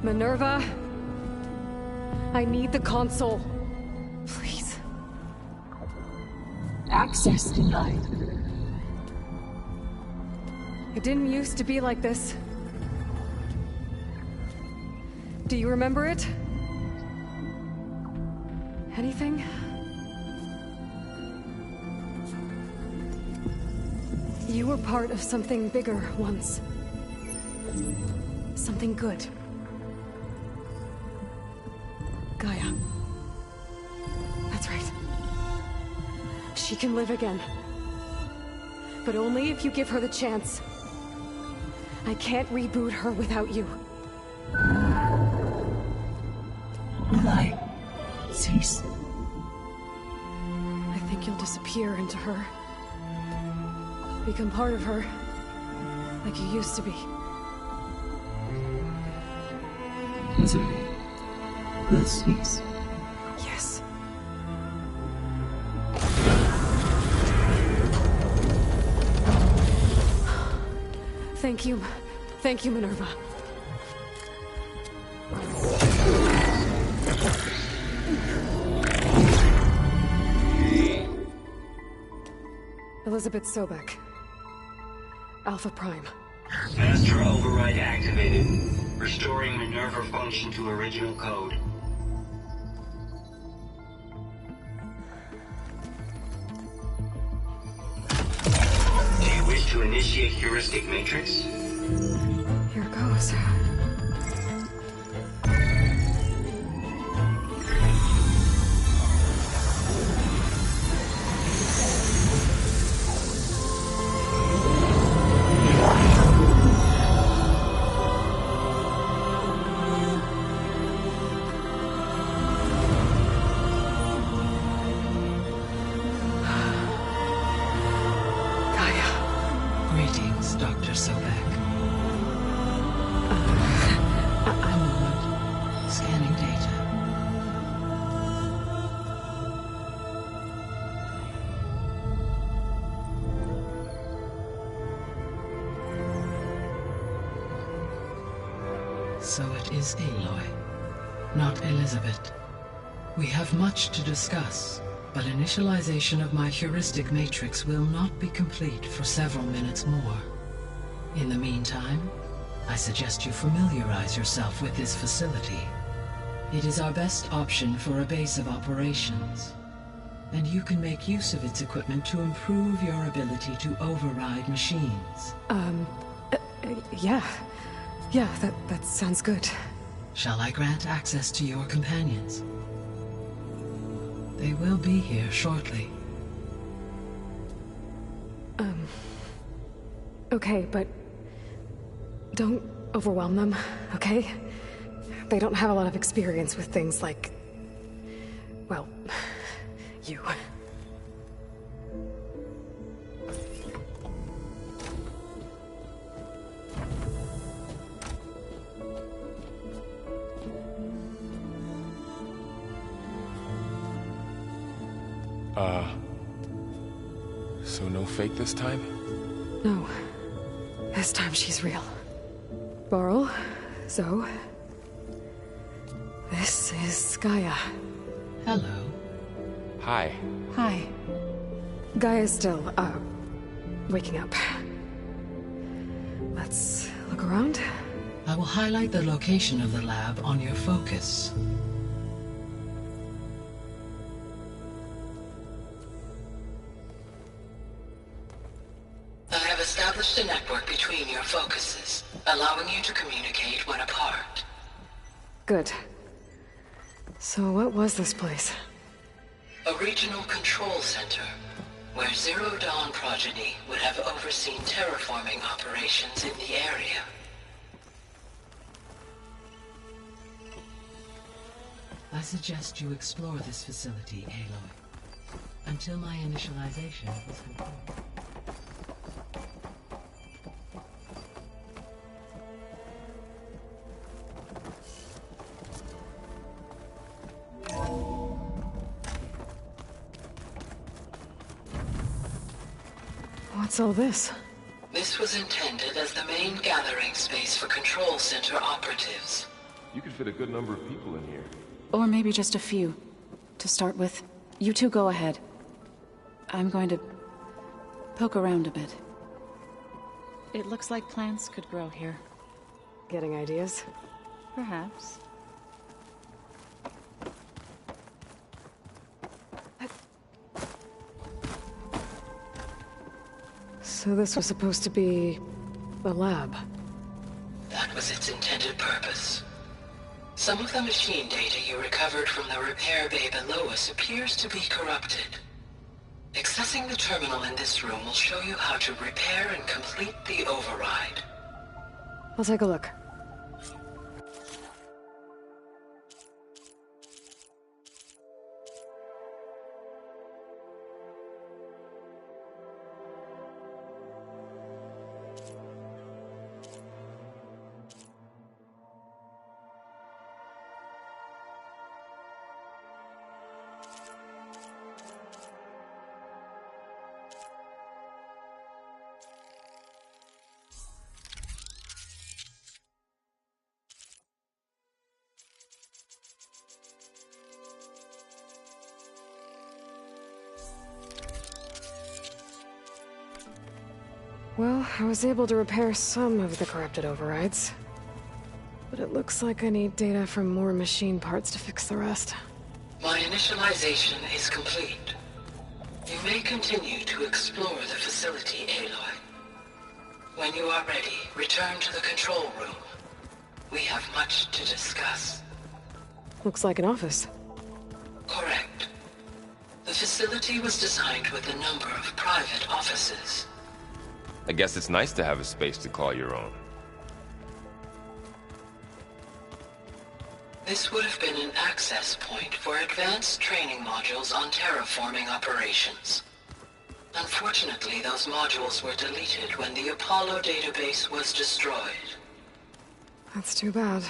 Minerva, I need the console. Please.
Access denied.
It didn't used to be like this. Do you remember it? Anything? You were part of something bigger once. Something good. Gaia. That's right. She can live again. But only if you give her the chance. I can't reboot her without you.
Will I cease?
I think you'll disappear into her. Become part of her. Like you used to be.
Desiree. Will cease.
Yes. Thank you. Thank you, Minerva. Elizabeth Sobek. Alpha Prime.
Master override activated. Restoring Minerva function to original code. Do you wish to initiate heuristic matrix?
Here goes.
Greetings, Dr. Sobek. Scanning data. So it is Aloy, not Elizabeth. We have much to discuss, but initialization of my heuristic matrix will not be complete for several minutes more. In the meantime, I suggest you familiarize yourself with this facility. It is our best option for a base of operations, and you can make use of its equipment to improve your ability to override machines.
Yeah. Yeah, that sounds good.
Shall I grant access to your companions? They will be here shortly.
Okay, but don't overwhelm them, okay? They don't have a lot of experience with things like, well, you.
So no fake this time?
No. This time she's real. Varl, Zoe. This is Gaia.
Hello.
Hi.
Hi. Gaia's still, waking up. Let's look around.
I will highlight the location of the lab on your focus. I have established a network between your focuses, allowing you to communicate when apart.
Good. So what was this place?
A regional control center, where Zero Dawn progeny would have overseen terraforming operations in the area. I suggest you explore this facility, Aloy, until my initialization is complete.
What's all this?
This was intended as the main gathering space for control center operatives.
You could fit a good number of people in here.
Or maybe just a few. To start with, you two go ahead. I'm going to poke around a bit. It looks like plants could grow here.
Getting ideas?
Perhaps.
So this was supposed to be a lab.
That was its intended purpose. Some of the machine data you recovered from the repair bay below us appears to be corrupted. Accessing the terminal in this room will show you how to repair and complete the override.
I'll take a look. Well, I was able to repair some of the corrupted overrides. But it looks like I need data from more machine parts to fix the rest.
My initialization is complete. You may continue to explore the facility, Aloy. When you are ready, return to the control room. We have much to discuss.
Looks like an office.
Correct. The facility was designed with a number of private offices.
I guess it's nice to have a space to call your own.
This would have been an access point for advanced training modules on terraforming operations. Unfortunately, those modules were deleted when the Apollo database was destroyed.
That's too bad.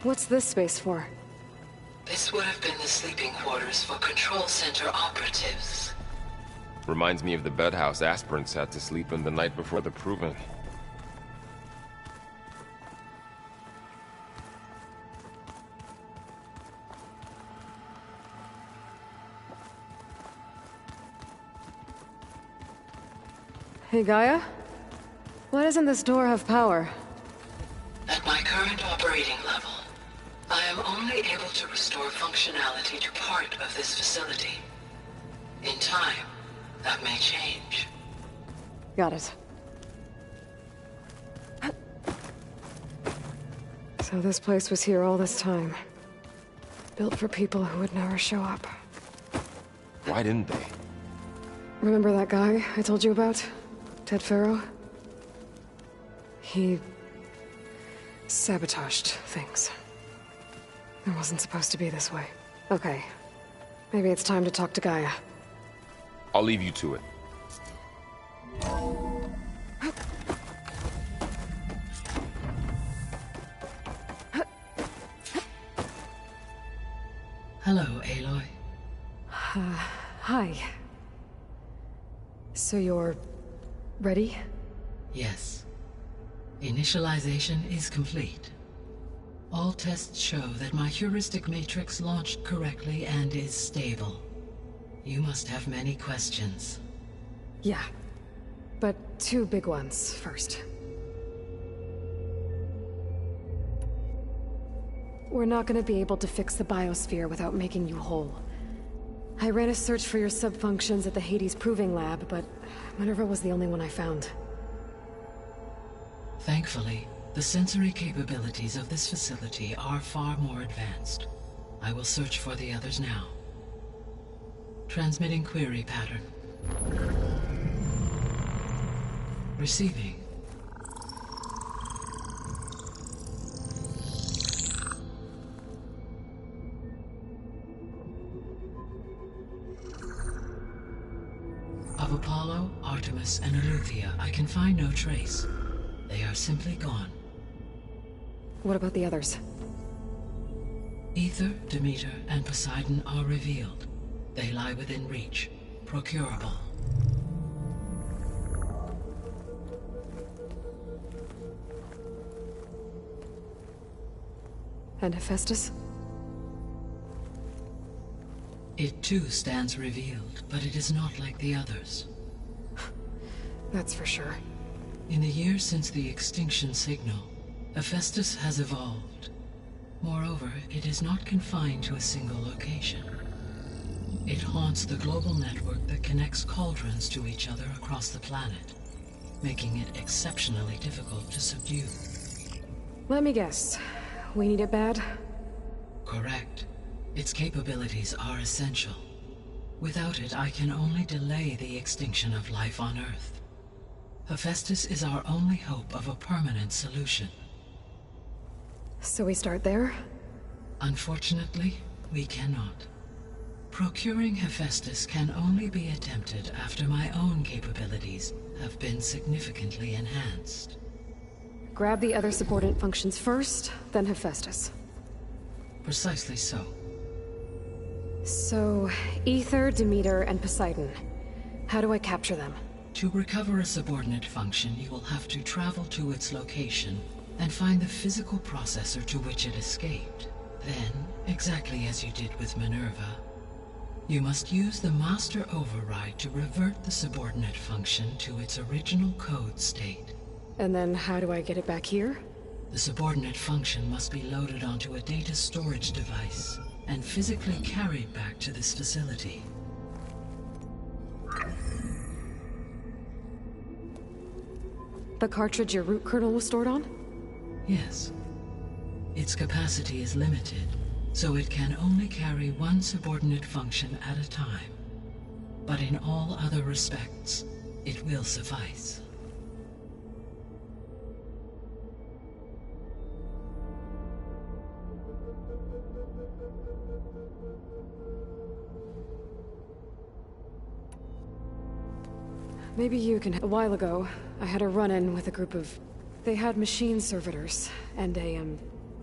What's this space for?
This would have been the sleeping quarters for control center operatives.
Reminds me of the bedhouse aspirants had to sleep in the night before the proving.
Hey, Gaia? Why doesn't this door have power?
At my current operating level, I am only able to restore functionality to part of this facility. In time, That may change.
Got it. So this place was here all this time. Built for people who would never show up.
Why didn't they?
Remember that guy I told you about? Ted Faro? He sabotaged things. It wasn't supposed to be this way. Okay. Maybe it's time to talk to Gaia.
I'll leave you to it.
Hello, Aloy.
Hi. So you're ready?
Yes. Initialization is complete. All tests show that my heuristic matrix launched correctly and is stable. You must have many questions.
Yeah. But two big ones first. We're not gonna be able to fix the biosphere without making you whole. I ran a search for your subfunctions at the Hades Proving Lab, but Minerva was the only one I found.
Thankfully, the sensory capabilities of this facility are far more advanced. I will search for the others now. Transmitting query pattern. Receiving. Of Apollo, Artemis, and Eleuthia, I can find no trace. They are simply gone.
What about the others?
Aether, Demeter, and Poseidon are revealed. They lie within reach. Procurable.
And Hephaestus?
It too stands revealed, but it is not like the others.
That's for sure.
In the years since the extinction signal, Hephaestus has evolved. Moreover, it is not confined to a single location. It haunts the global network that connects cauldrons to each other across the planet, making it exceptionally difficult to subdue.
Let me guess. We need it bad?
Correct. Its capabilities are essential. Without it, I can only delay the extinction of life on Earth. Hephaestus is our only hope of a permanent solution.
So we start there?
Unfortunately, we cannot. Procuring Hephaestus can only be attempted after my own capabilities have been significantly enhanced.
Grab the other subordinate functions first, then Hephaestus.
Precisely so.
So, Aether, Demeter, and Poseidon. How do I capture them?
To recover a subordinate function, you will have to travel to its location and find the physical processor to which it escaped. Then, exactly as you did with Minerva, you must use the master override to revert the subordinate function to its original code state.
And then how do I get it back here?
The subordinate function must be loaded onto a data storage device and physically carried back to this facility.
The cartridge your root kernel was stored on?
Yes. Its capacity is limited, so it can only carry one subordinate function at a time. But in all other respects, it will suffice.
Maybe you can... A while ago, I had a run-in with a group of... They had machine servitors, and a,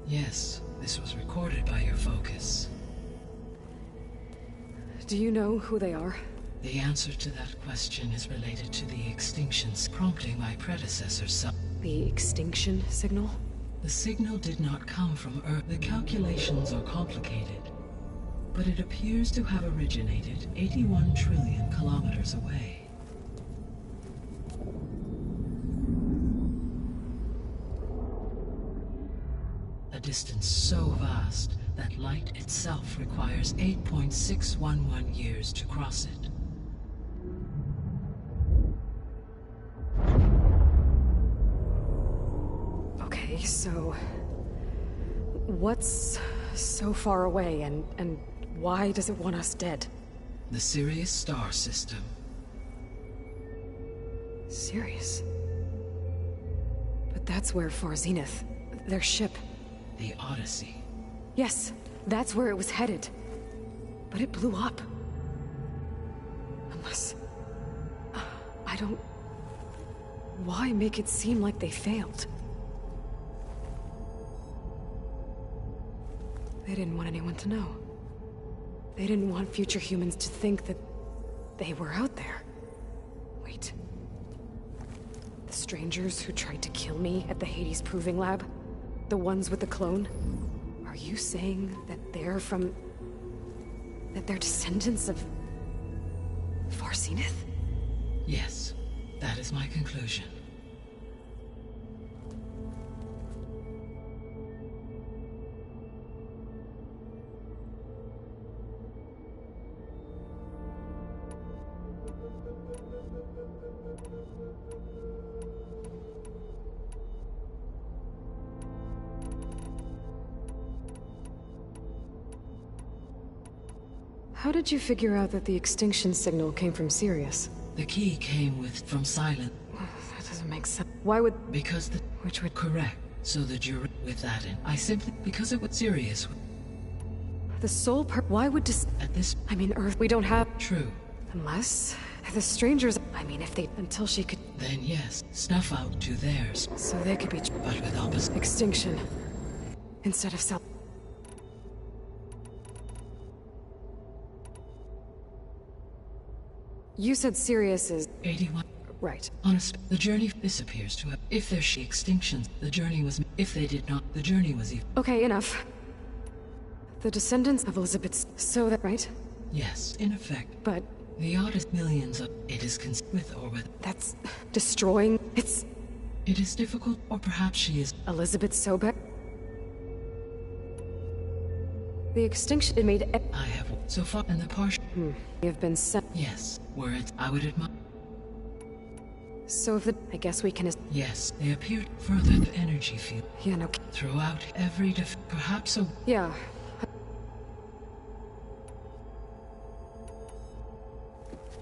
Yes, this was recorded by your focus.
Do you know who they are?
The answer to that question is related to the extinctions, prompting my predecessor
The extinction signal?
The signal did not come from Earth. The calculations are complicated, but it appears to have originated 81 trillion kilometers away. A distance so vast that light itself requires 8.611 years to cross it.
Okay, so... what's so far away, and why does it want us dead?
The Sirius star system.
Sirius? But that's where Far Zenith, their ship...
The Odyssey.
Yes, that's where it was headed. But it blew up. Unless... I don't... Why make it seem like they failed? They didn't want anyone to know. They didn't want future humans to think that they were out there. Wait. The strangers who tried to kill me at the Hades Proving Lab? The ones with the clone? Are you saying that they're from... that they're descendants of... Far Zenith?
Yes, that is my conclusion.
How did you figure out that the extinction signal came from Sirius?
The key came from Silent.
That doesn't make sense. Why would...
Because the...
Which would...
Correct. So the jury... With that in... I simply... Because it was Sirius.
The sole Why would
At this...
I mean, Earth... We don't have...
True.
Unless... The strangers... I mean, if they... Until she could...
Then yes, snuff out to theirs.
So they could be...
But with opposite...
Extinction. Instead of self... You said Sirius is...
81.
Right.
Honest, the journey... This appears to have... If there's extinctions, the journey was... If they did not, the journey was even...
Okay, enough. The descendants of Elizabeth's... So that... Right?
Yes, in effect.
But...
The oddest millions of... It is with or with...
That's... destroying... It's...
It is difficult, or perhaps she is...
Elizabeth Sobek? The extinction it made...
I have... So far, and the partial...
You've been sent...
Yes, were it... I would admire...
So if the... I guess we can...
Yes, they appeared further the energy field.
Yeah, no...
Throughout every perhaps a...
Yeah.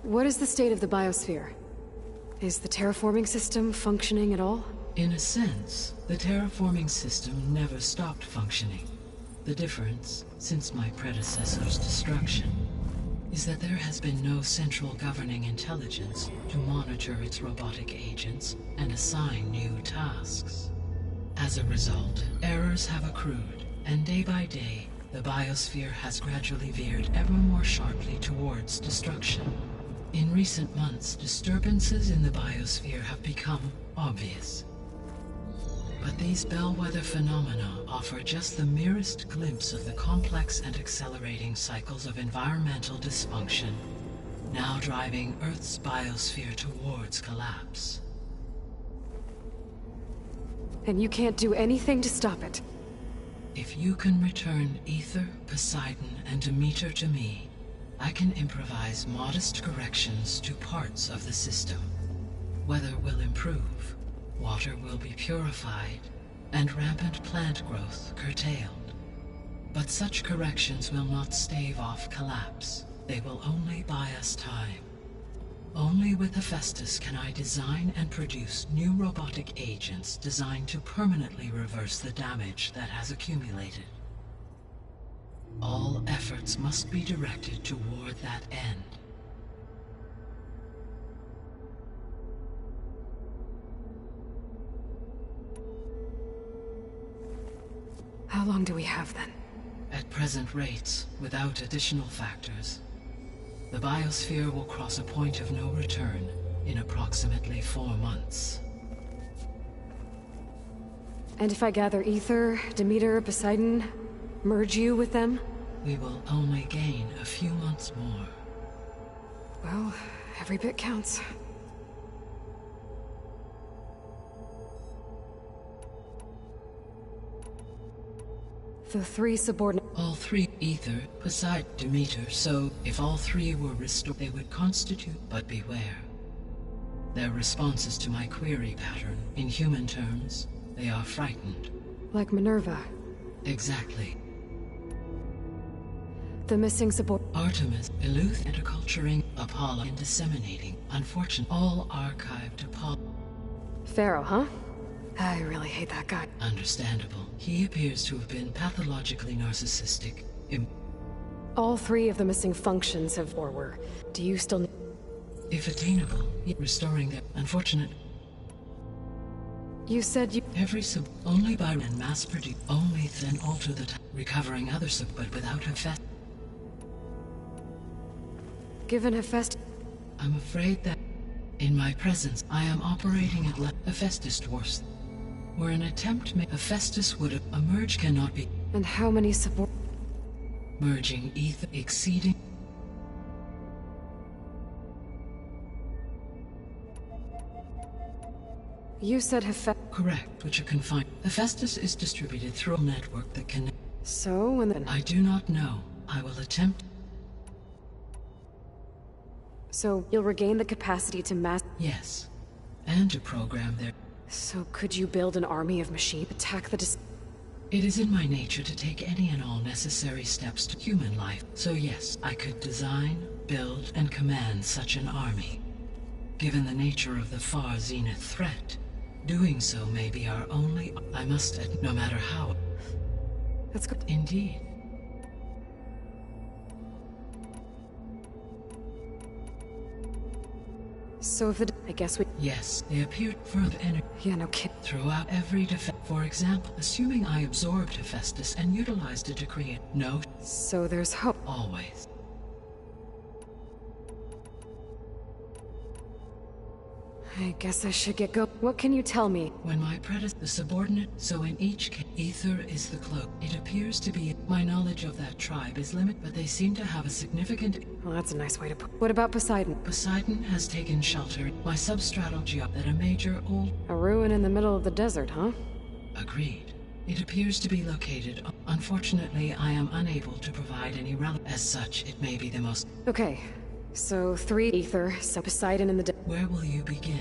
What is the state of the biosphere? Is the terraforming system functioning at all?
In a sense, the terraforming system never stopped functioning. The difference, since my predecessor's destruction, is that there has been no central governing intelligence to monitor its robotic agents and assign new tasks. As a result, errors have accrued, and day by day, the biosphere has gradually veered ever more sharply towards destruction. In recent months, disturbances in the biosphere have become obvious. But these bellwether phenomena offer just the merest glimpse of the complex and accelerating cycles of environmental dysfunction, now driving Earth's biosphere towards collapse.
And you can't do anything to stop it?
If you can return Aether, Poseidon, and Demeter to me, I can improvise modest corrections to parts of the system. Weather will improve. Water will be purified, and rampant plant growth curtailed. But such corrections will not stave off collapse. They will only buy us time. Only with Hephaestus can I design and produce new robotic agents designed to permanently reverse the damage that has accumulated. All efforts must be directed toward that end.
How long do we have, then?
At present rates, without additional factors, the biosphere will cross a point of no return in approximately 4 months.
And if I gather Aether, Demeter, Poseidon, merge you with them?
We will only gain a few months more.
Well, every bit counts. The 3 subordinate...
All 3, Aether, Poseidon, Demeter, so if all 3 were restored, they would constitute, but beware. Their responses to my query pattern, in human terms, They are frightened.
Like Minerva.
Exactly.
The missing support.
Artemis, Eluth, interculturing, Apollo, and disseminating. Unfortunate, all archived Apollo.
Pharaoh, huh? I really hate that guy.
Understandable. He appears to have been pathologically narcissistic.
All 3 of the missing functions have or were. Do you still...
If attainable, restoring their unfortunate...
You said you...
Every sub... Only by and mass produce. Only then alter the time. Recovering other sub... But without Hephaestus.
Given Hephaestus...
I'm afraid that... In my presence, I am operating at Hephaestus dwarfs. Were an attempt made, Hephaestus would have emerged cannot be.
And how many support?
Merging ether exceeding.
You said Hephaestus.
Correct, which are confined. Hephaestus is distributed through a network that can.
So, and then.
I do not know. I will attempt.
So, you'll regain the capacity to mass.
Yes. And to program their.
So, could you build an army of machines? Attack the
It is in my nature to take any and all necessary steps to human life. So yes, I could design, build, and command such an army. Given the nature of the far zenith threat, doing so may be our only... I must, no matter how...
That's good.
Indeed.
So if the... I guess we...
Yes, they appeared further energy.
Yeah, no kid.
Throughout every defense. For example, assuming I absorbed Hephaestus and utilized it to create... No.
So there's hope.
Always.
I guess I should get go. What can you tell me?
When my predecessor, the subordinate, so in each case, ether is the cloak. It appears to be. My knowledge of that tribe is limited, but they seem to have a significant.
Well, that's a nice way to put. What about Poseidon?
Poseidon has taken shelter. My substratal geop at a major old.
A ruin in the middle of the desert, huh?
Agreed. It appears to be located. Unfortunately, I am unable to provide any relevance. As such, it may be the most.
Okay. So 3 ether, so Poseidon in the
Where will you begin?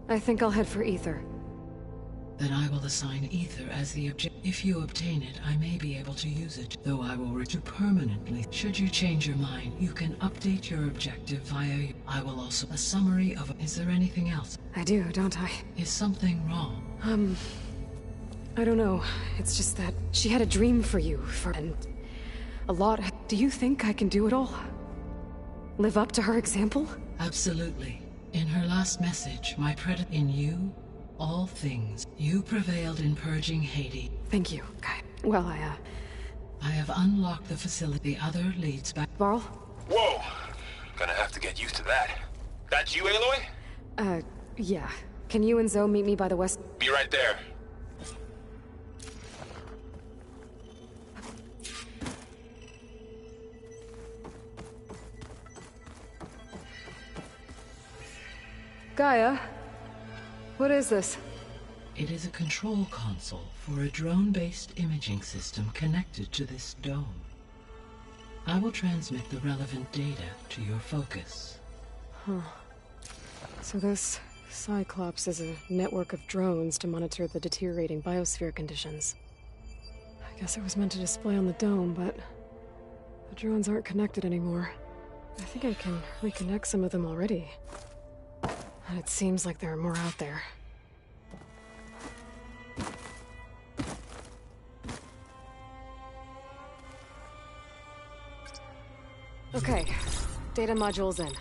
I think I'll head for ether.
Then I will assign ether as the object. If you obtain it, I may be able to use it, though I will return permanently. Should you change your mind, you can update your objective via... I will also... A summary of... Is there anything else?
I do, don't I?
Is something wrong?
I don't know. It's just that she had a dream for you, and a lot. Do you think I can do it all? Live up to her example?
Absolutely. In her last message, my in you, all things. You prevailed in purging Hades.
Thank you. Okay. Well,
I have unlocked the facility. The other leads back.
Varl?
Whoa! Gonna have to get used to that. That's you, Aloy?
Yeah. Can you and Zoe meet me by the west?
Be right there.
Gaia? What is this?
It is a control console for a drone-based imaging system connected to this dome. I will transmit the relevant data to your focus.
Huh. So this Cyclops is a network of drones to monitor the deteriorating biosphere conditions. I guess it was meant to display on the dome, but the drones aren't connected anymore. I think I can reconnect some of them already. And it seems like there are more out there. Okay, data module's in.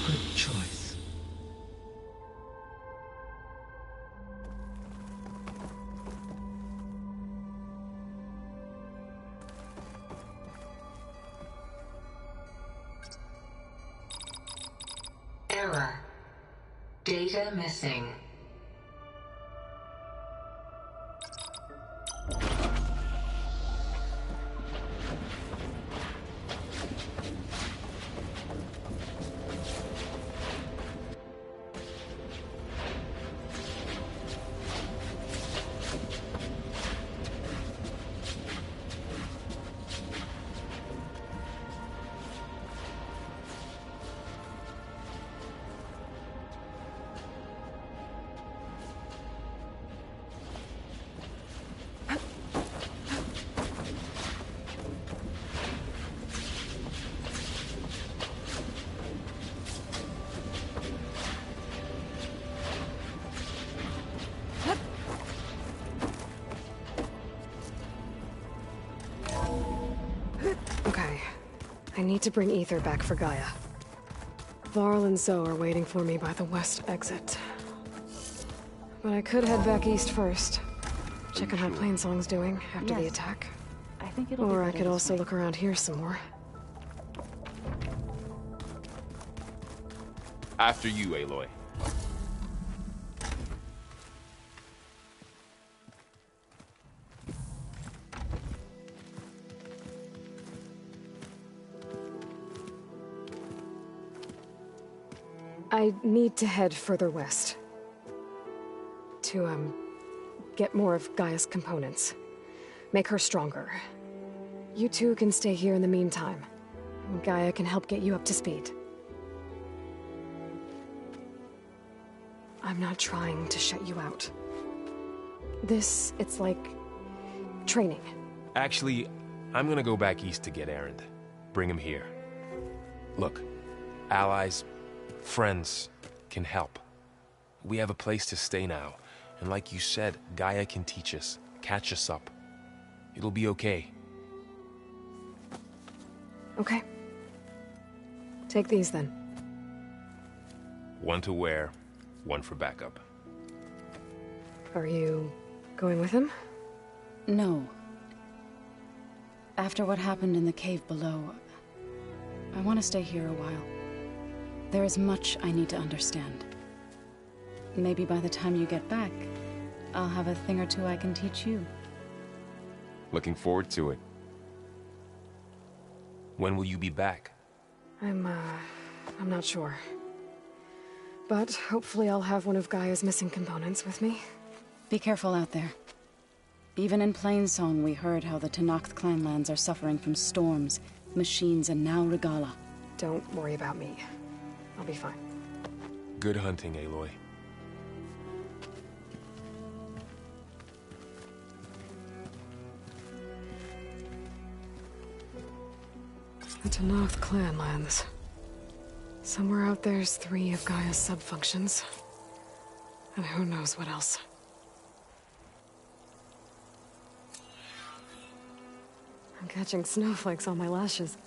Good choice.
Error. Data missing.
I need to bring Ether back for Gaia. Varl and Zoe are waiting for me by the west exit. But I could head back east first. Check on how Plainsong's doing after the attack.
I think it'll
Or
be
I
better
could
this
also
way.
look around here some more.
After you, Aloy.
I need to head further west. To, get more of Gaia's components. Make her stronger. You two can stay here in the meantime. Gaia can help get you up to speed. I'm not trying to shut you out. It's like... training.
Actually, I'm gonna go back east to get Erend. Bring him here. Look, allies, friends can help. We have a place to stay now, and like you said, Gaia can teach us, catch us up. It'll be okay.
Okay. Take these then.
One to wear, one for backup.
Are you going with him?
No. After what happened in the cave below, I want to stay here a while. There is much I need to understand. Maybe by the time you get back, I'll have a thing or two I can teach you.
Looking forward to it. When will you be back?
I'm not sure. But hopefully I'll have one of Gaia's missing components with me.
Be careful out there. Even in Plainsong, we heard how the Tenakth clanlands are suffering from storms, machines, and now Regalla.
Don't worry about me. I'll be fine.
Good hunting, Aloy.
The Tenakth clanlands. Somewhere out there's 3 of Gaia's sub-functions. And who knows what else. I'm catching snowflakes on my lashes.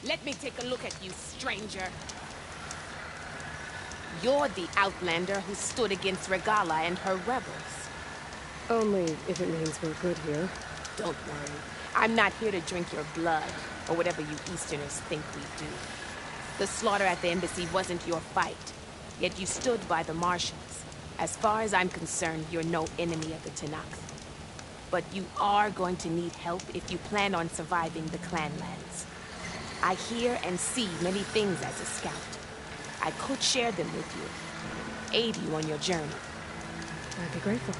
Let me take a look at you, stranger. You're the outlander who stood against Regala and her rebels.
Only if it means we're good here.
Don't worry. I'm not here to drink your blood, or whatever you Easterners think we do. The slaughter at the embassy wasn't your fight, yet you stood by the Martians. As far as I'm concerned, you're no enemy of the Tenakth. But you are going to need help if you plan on surviving the Clanlands. I hear and see many things as a scout. I could share them with you, aid you on your journey.
I'd be grateful.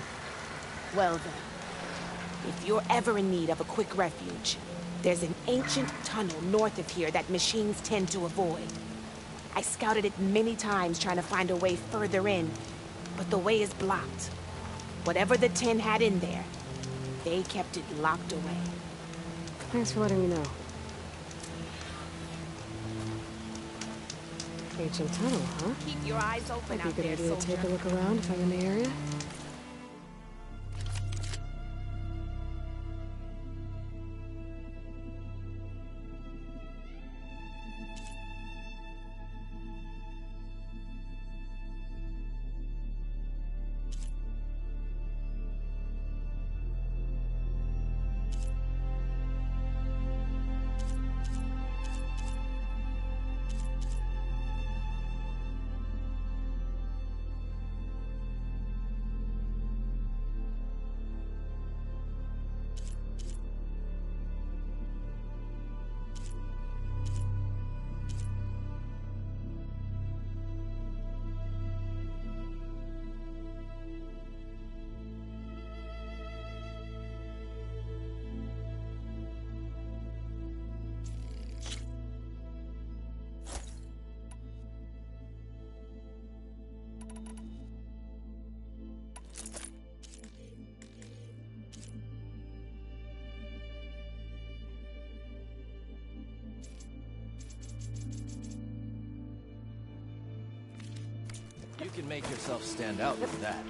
Well then, if you're ever in need of a quick refuge, there's an ancient tunnel north of here that machines tend to avoid. I scouted it many times trying to find a way further in, but the way is blocked. Whatever the Ten had in there, they kept it locked away.
Thanks for letting me know. Ancient tunnel, huh?
Keep your eyes open
Might be a
out
good
there,
idea to take a
soldier.
look around if I'm in the area.
You can make yourself stand out with that.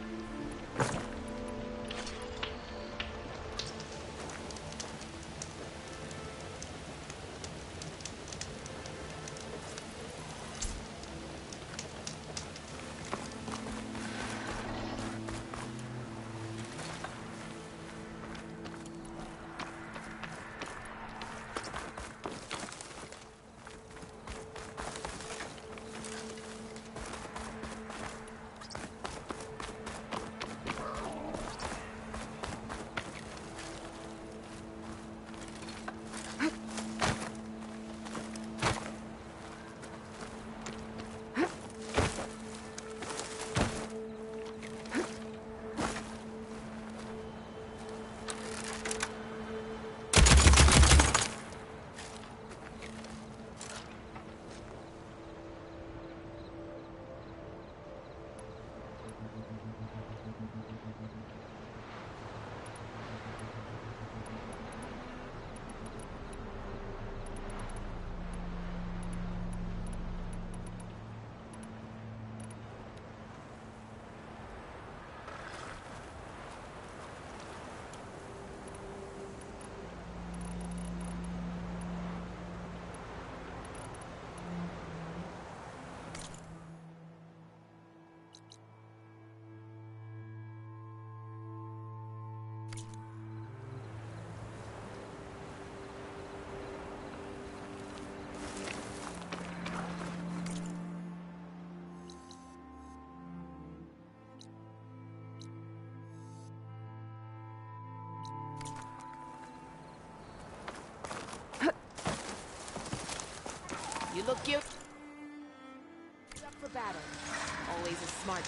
You look cute. Up for battle. Always a smart.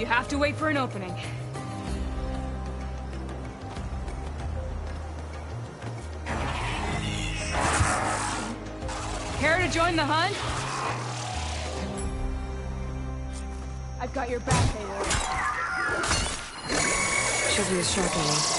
You have to wait for an opening. Care to join the hunt?
I've got your back, Aloy.
Should use sharp aiming.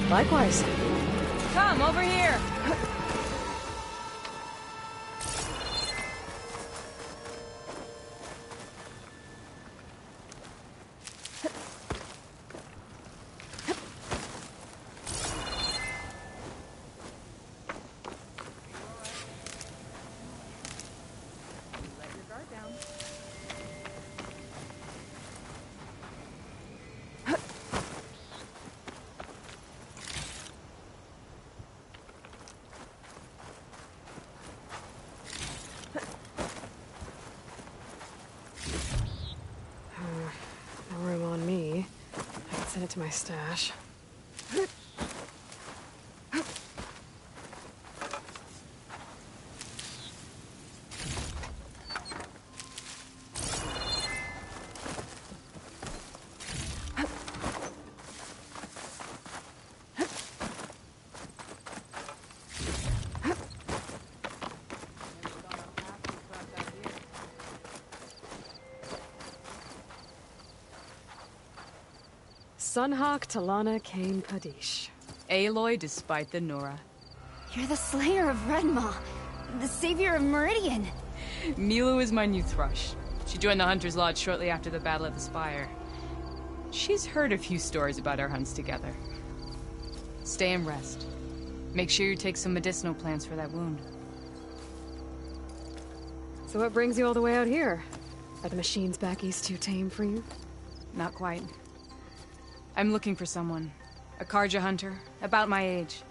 Likewise.
Come, over here!
No room on me. I can send it to my stash. Sunhawk Talana Kane Kadish.
Aloy despite the Nora.
You're the slayer of Redmaw, the savior of Meridian.
Milu is my new thrush. She joined the Hunter's Lodge shortly after the Battle of the Spire. She's heard a few stories about our hunts together. Stay and rest. Make sure you take some medicinal plants for that wound.
So what brings you all the way out here? Are the machines back east too tame for you?
Not quite. I'm looking for someone. A Karja hunter, about my age.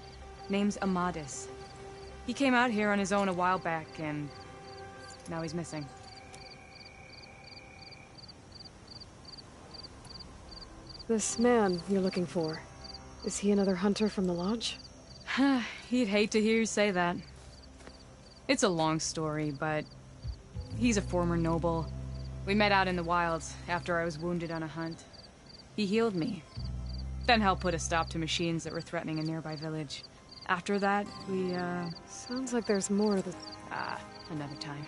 Name's Amadis. He came out here on his own a while back, and now he's missing.
This man you're looking for, is he another hunter from the Lodge?
He'd hate to hear you say that. It's a long story, but he's a former noble. We met out in the wilds after I was wounded on a hunt. He healed me, then helped put a stop to machines that were threatening a nearby village. After that, we,
Sounds like there's more that...
another time.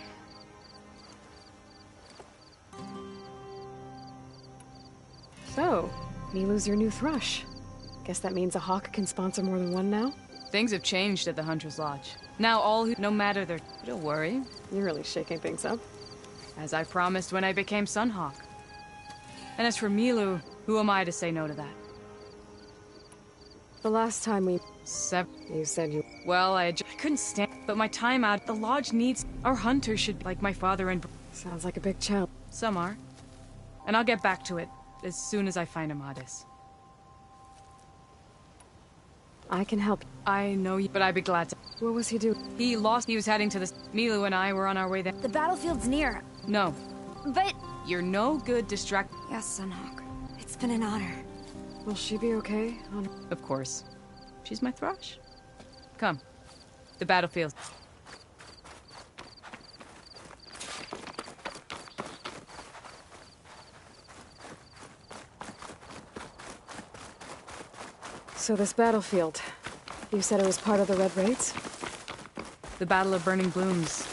So, Milu's your new thrush. Guess that means a hawk can sponsor more than one now?
Things have changed at the Hunter's Lodge. Now all who, no matter their... Don't worry.
You're really shaking things up.
As I promised when I became Sunhawk. And as for Milu, who am I to say no to that?
The last time we... You said you...
Well, I couldn't stand... But my time out, the Lodge needs... Our hunters should, like my father and...
Sounds like a big challenge.
Some are. And I'll get back to it, as soon as I find Amadis.
I can help.
I know you, but I'd be glad to.
What was he doing?
He lost. He was heading to the... Milu and I were on our way there.
The battlefield's near.
No.
But...
You're no good distract...
Yes, Sunhawk. It's been an honor.
Will she be okay?
Of course. She's my thrush. Come. The battlefield.
So this battlefield, you said it was part of the Red Raids?
The Battle of Burning Blooms.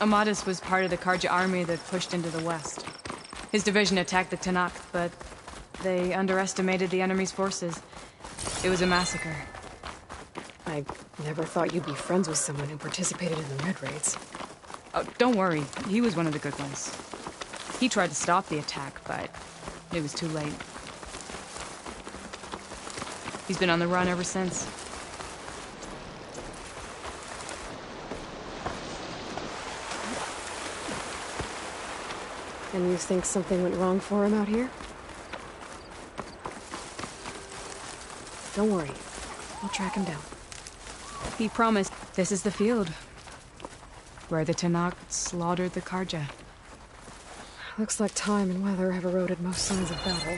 Amadis was part of the Karja army that pushed into the west. His division attacked the Tenakth, but they underestimated the enemy's forces. It was a massacre.
I never thought you'd be friends with someone who participated in the Red Raids.
Oh, don't worry. He was one of the good ones. He tried to stop the attack, but it was too late. He's been on the run ever since.
And you think something went wrong for him out here? Don't worry. I'll track him down.
He promised. This is the field. Where the Tenakth slaughtered the Karja.
Looks like time and weather have eroded most signs of battle.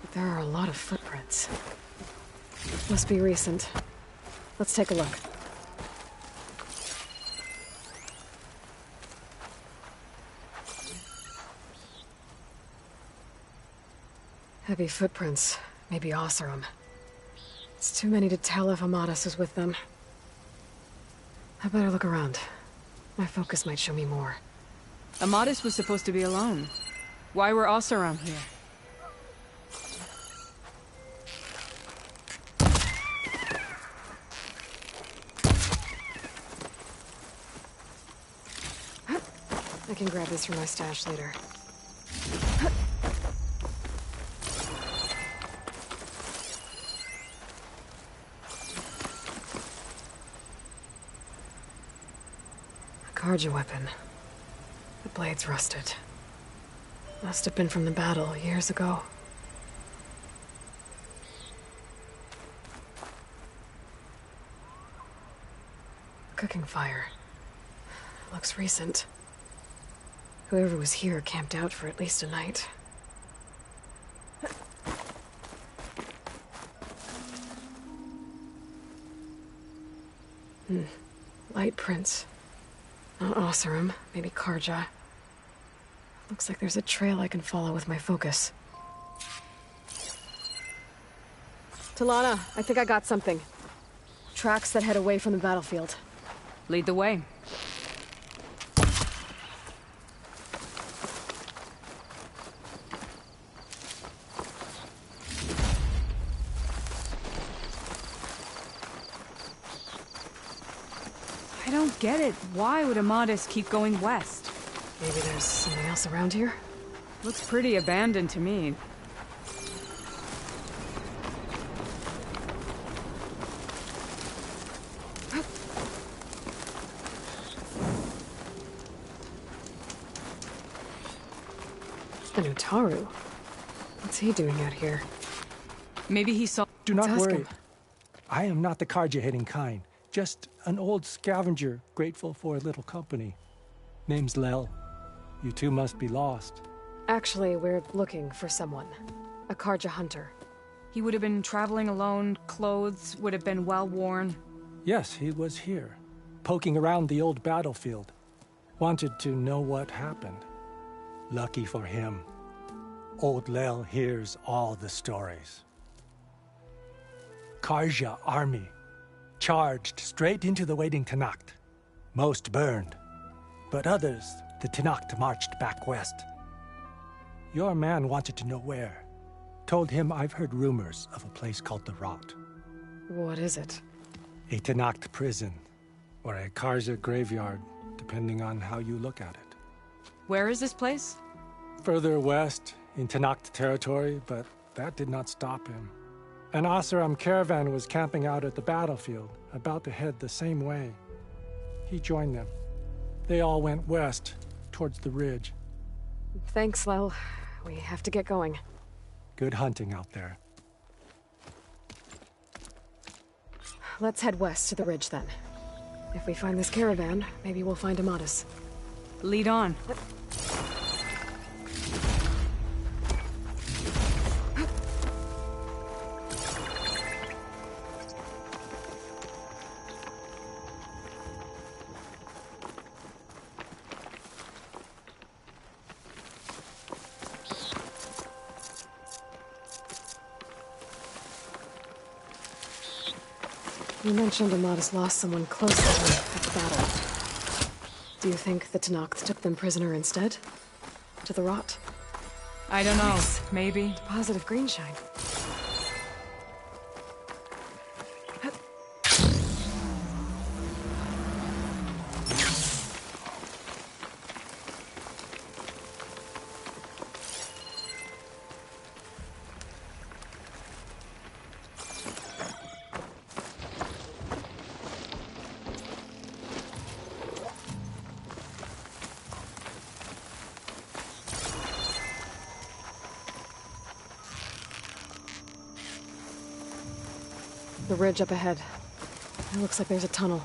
But there are a lot of footprints. Must be recent. Let's take a look. Heavy footprints. Maybe Oseram. It's too many to tell if Amadis is with them. I better look around. My focus might show me more.
Amadis was supposed to be alone. Why were Oseram here?
I can grab this from my stash later. A Karja weapon. The blade's rusted. Must have been from the battle years ago. Cooking fire. Looks recent. Whoever was here camped out for at least a night. Light prints. Not Oseram, maybe Karja. Looks like there's a trail I can follow with my focus. Talana, I think I got something. Tracks that head away from the battlefield.
Lead the way. I don't get it. Why would Amadis keep going west?
Maybe there's something else around here?
Looks pretty abandoned to me.
An Utaru? What's he doing out here?
Maybe he saw...
Do not
Let's ask
worry.
him.
I am not the Karja-hating kind. Just an old scavenger grateful for a little company. Name's Lel. You two must be lost.
Actually, we're looking for someone. A Karja hunter.
He would have been traveling alone, clothes would have been well worn.
Yes, he was here, poking around the old battlefield. Wanted to know what happened. Lucky for him, old Lel hears all the stories. Karja army charged straight into the waiting Tenakth. Most burned, but others, the Tenakth marched back west. Your man wanted to know where. Told him I've heard rumors of a place called the Rot.
What is it?
A Tenakth prison, or a Karja graveyard, depending on how you look at it.
Where is this place?
Further west, in Tenakth territory, but that did not stop him. An Oseram caravan was camping out at the battlefield, about to head the same way. He joined them. They all went west, towards the ridge.
Thanks, Lel. We have to get going.
Good hunting out there.
let's head west to the ridge then. If we find this caravan, maybe we'll find Amatus.
Lead on.
You mentioned Amatus lost someone close to him at the battle. Do you think the Tenakth took them prisoner instead? To the rot?
I don't know. Maybe.
Deposit of greenshine. The ridge up ahead. It looks like there's a tunnel.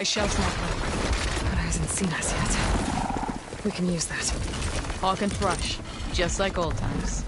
A shell smoker.
But hasn't seen us yet. We can use that.
Hawk and thrush, just like old times.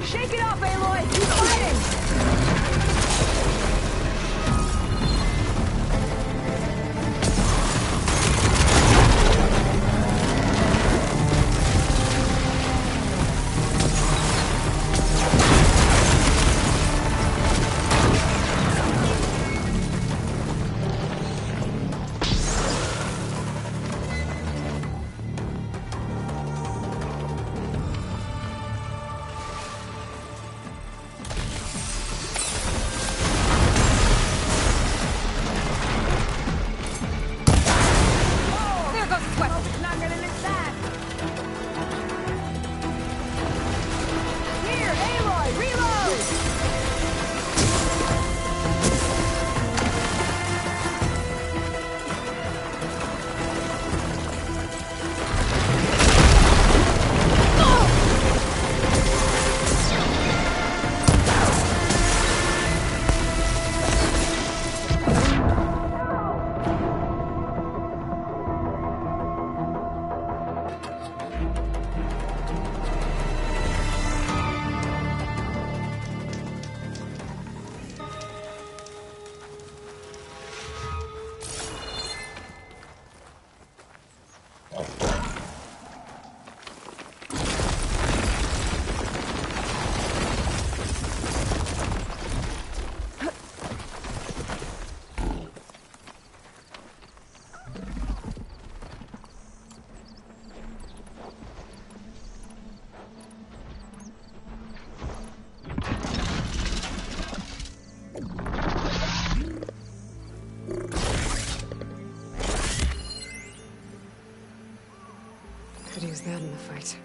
Shake it off, Aloy! Keep fighting!
the fight.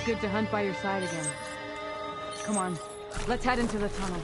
good to hunt by your side again. Come on, let's head into the tunnel.